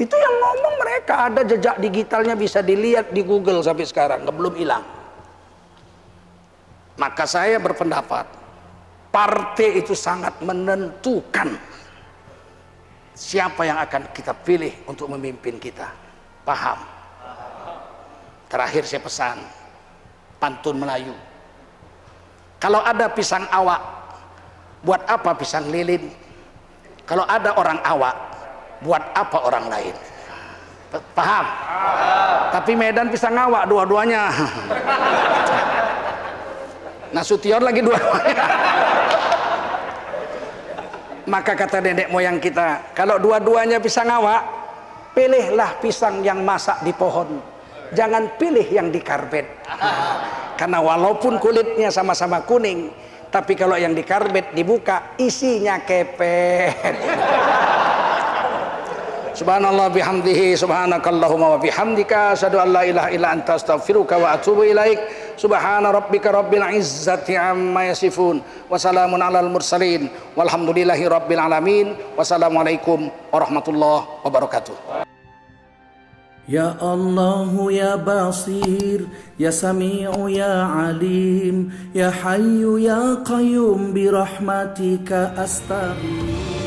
Itu yang ngomong mereka, ada jejak digitalnya bisa dilihat di Google sampai sekarang, belum hilang. Maka saya berpendapat, partai itu sangat menentukan siapa yang akan kita pilih untuk memimpin kita. Paham? Terakhir saya pesan, pantun Melayu. Kalau ada pisang awak, buat apa pisang lilin? Kalau ada orang awak, buat apa orang lain? Paham? Tapi Medan pisang awak dua-duanya. Nasution lagi dua-duanya. Maka kata nenek moyang kita, kalau dua-duanya pisang awak, pilihlah pisang yang masak di pohon. Jangan pilih yang di karbet. Karena walaupun kulitnya sama-sama kuning, tapi kalau yang di karbet dibuka, isinya kepet. Subhanallah bihamdihi, subhanakallahumma wa bihamdika, asyhadu an la ilaha illa anta astaghfiruka wa atubu ilaik. Subhana rabbika rabbil izzati amma yasifun, wa salamun alal mursalin, walhamdulillahi rabbil alamin. Wassalamualaikum warahmatullahi wabarakatuh. Ya Allah ya Basir, ya Sami'u ya Alim, ya Hayyu ya Qayyum bi rahmatika astaghfir.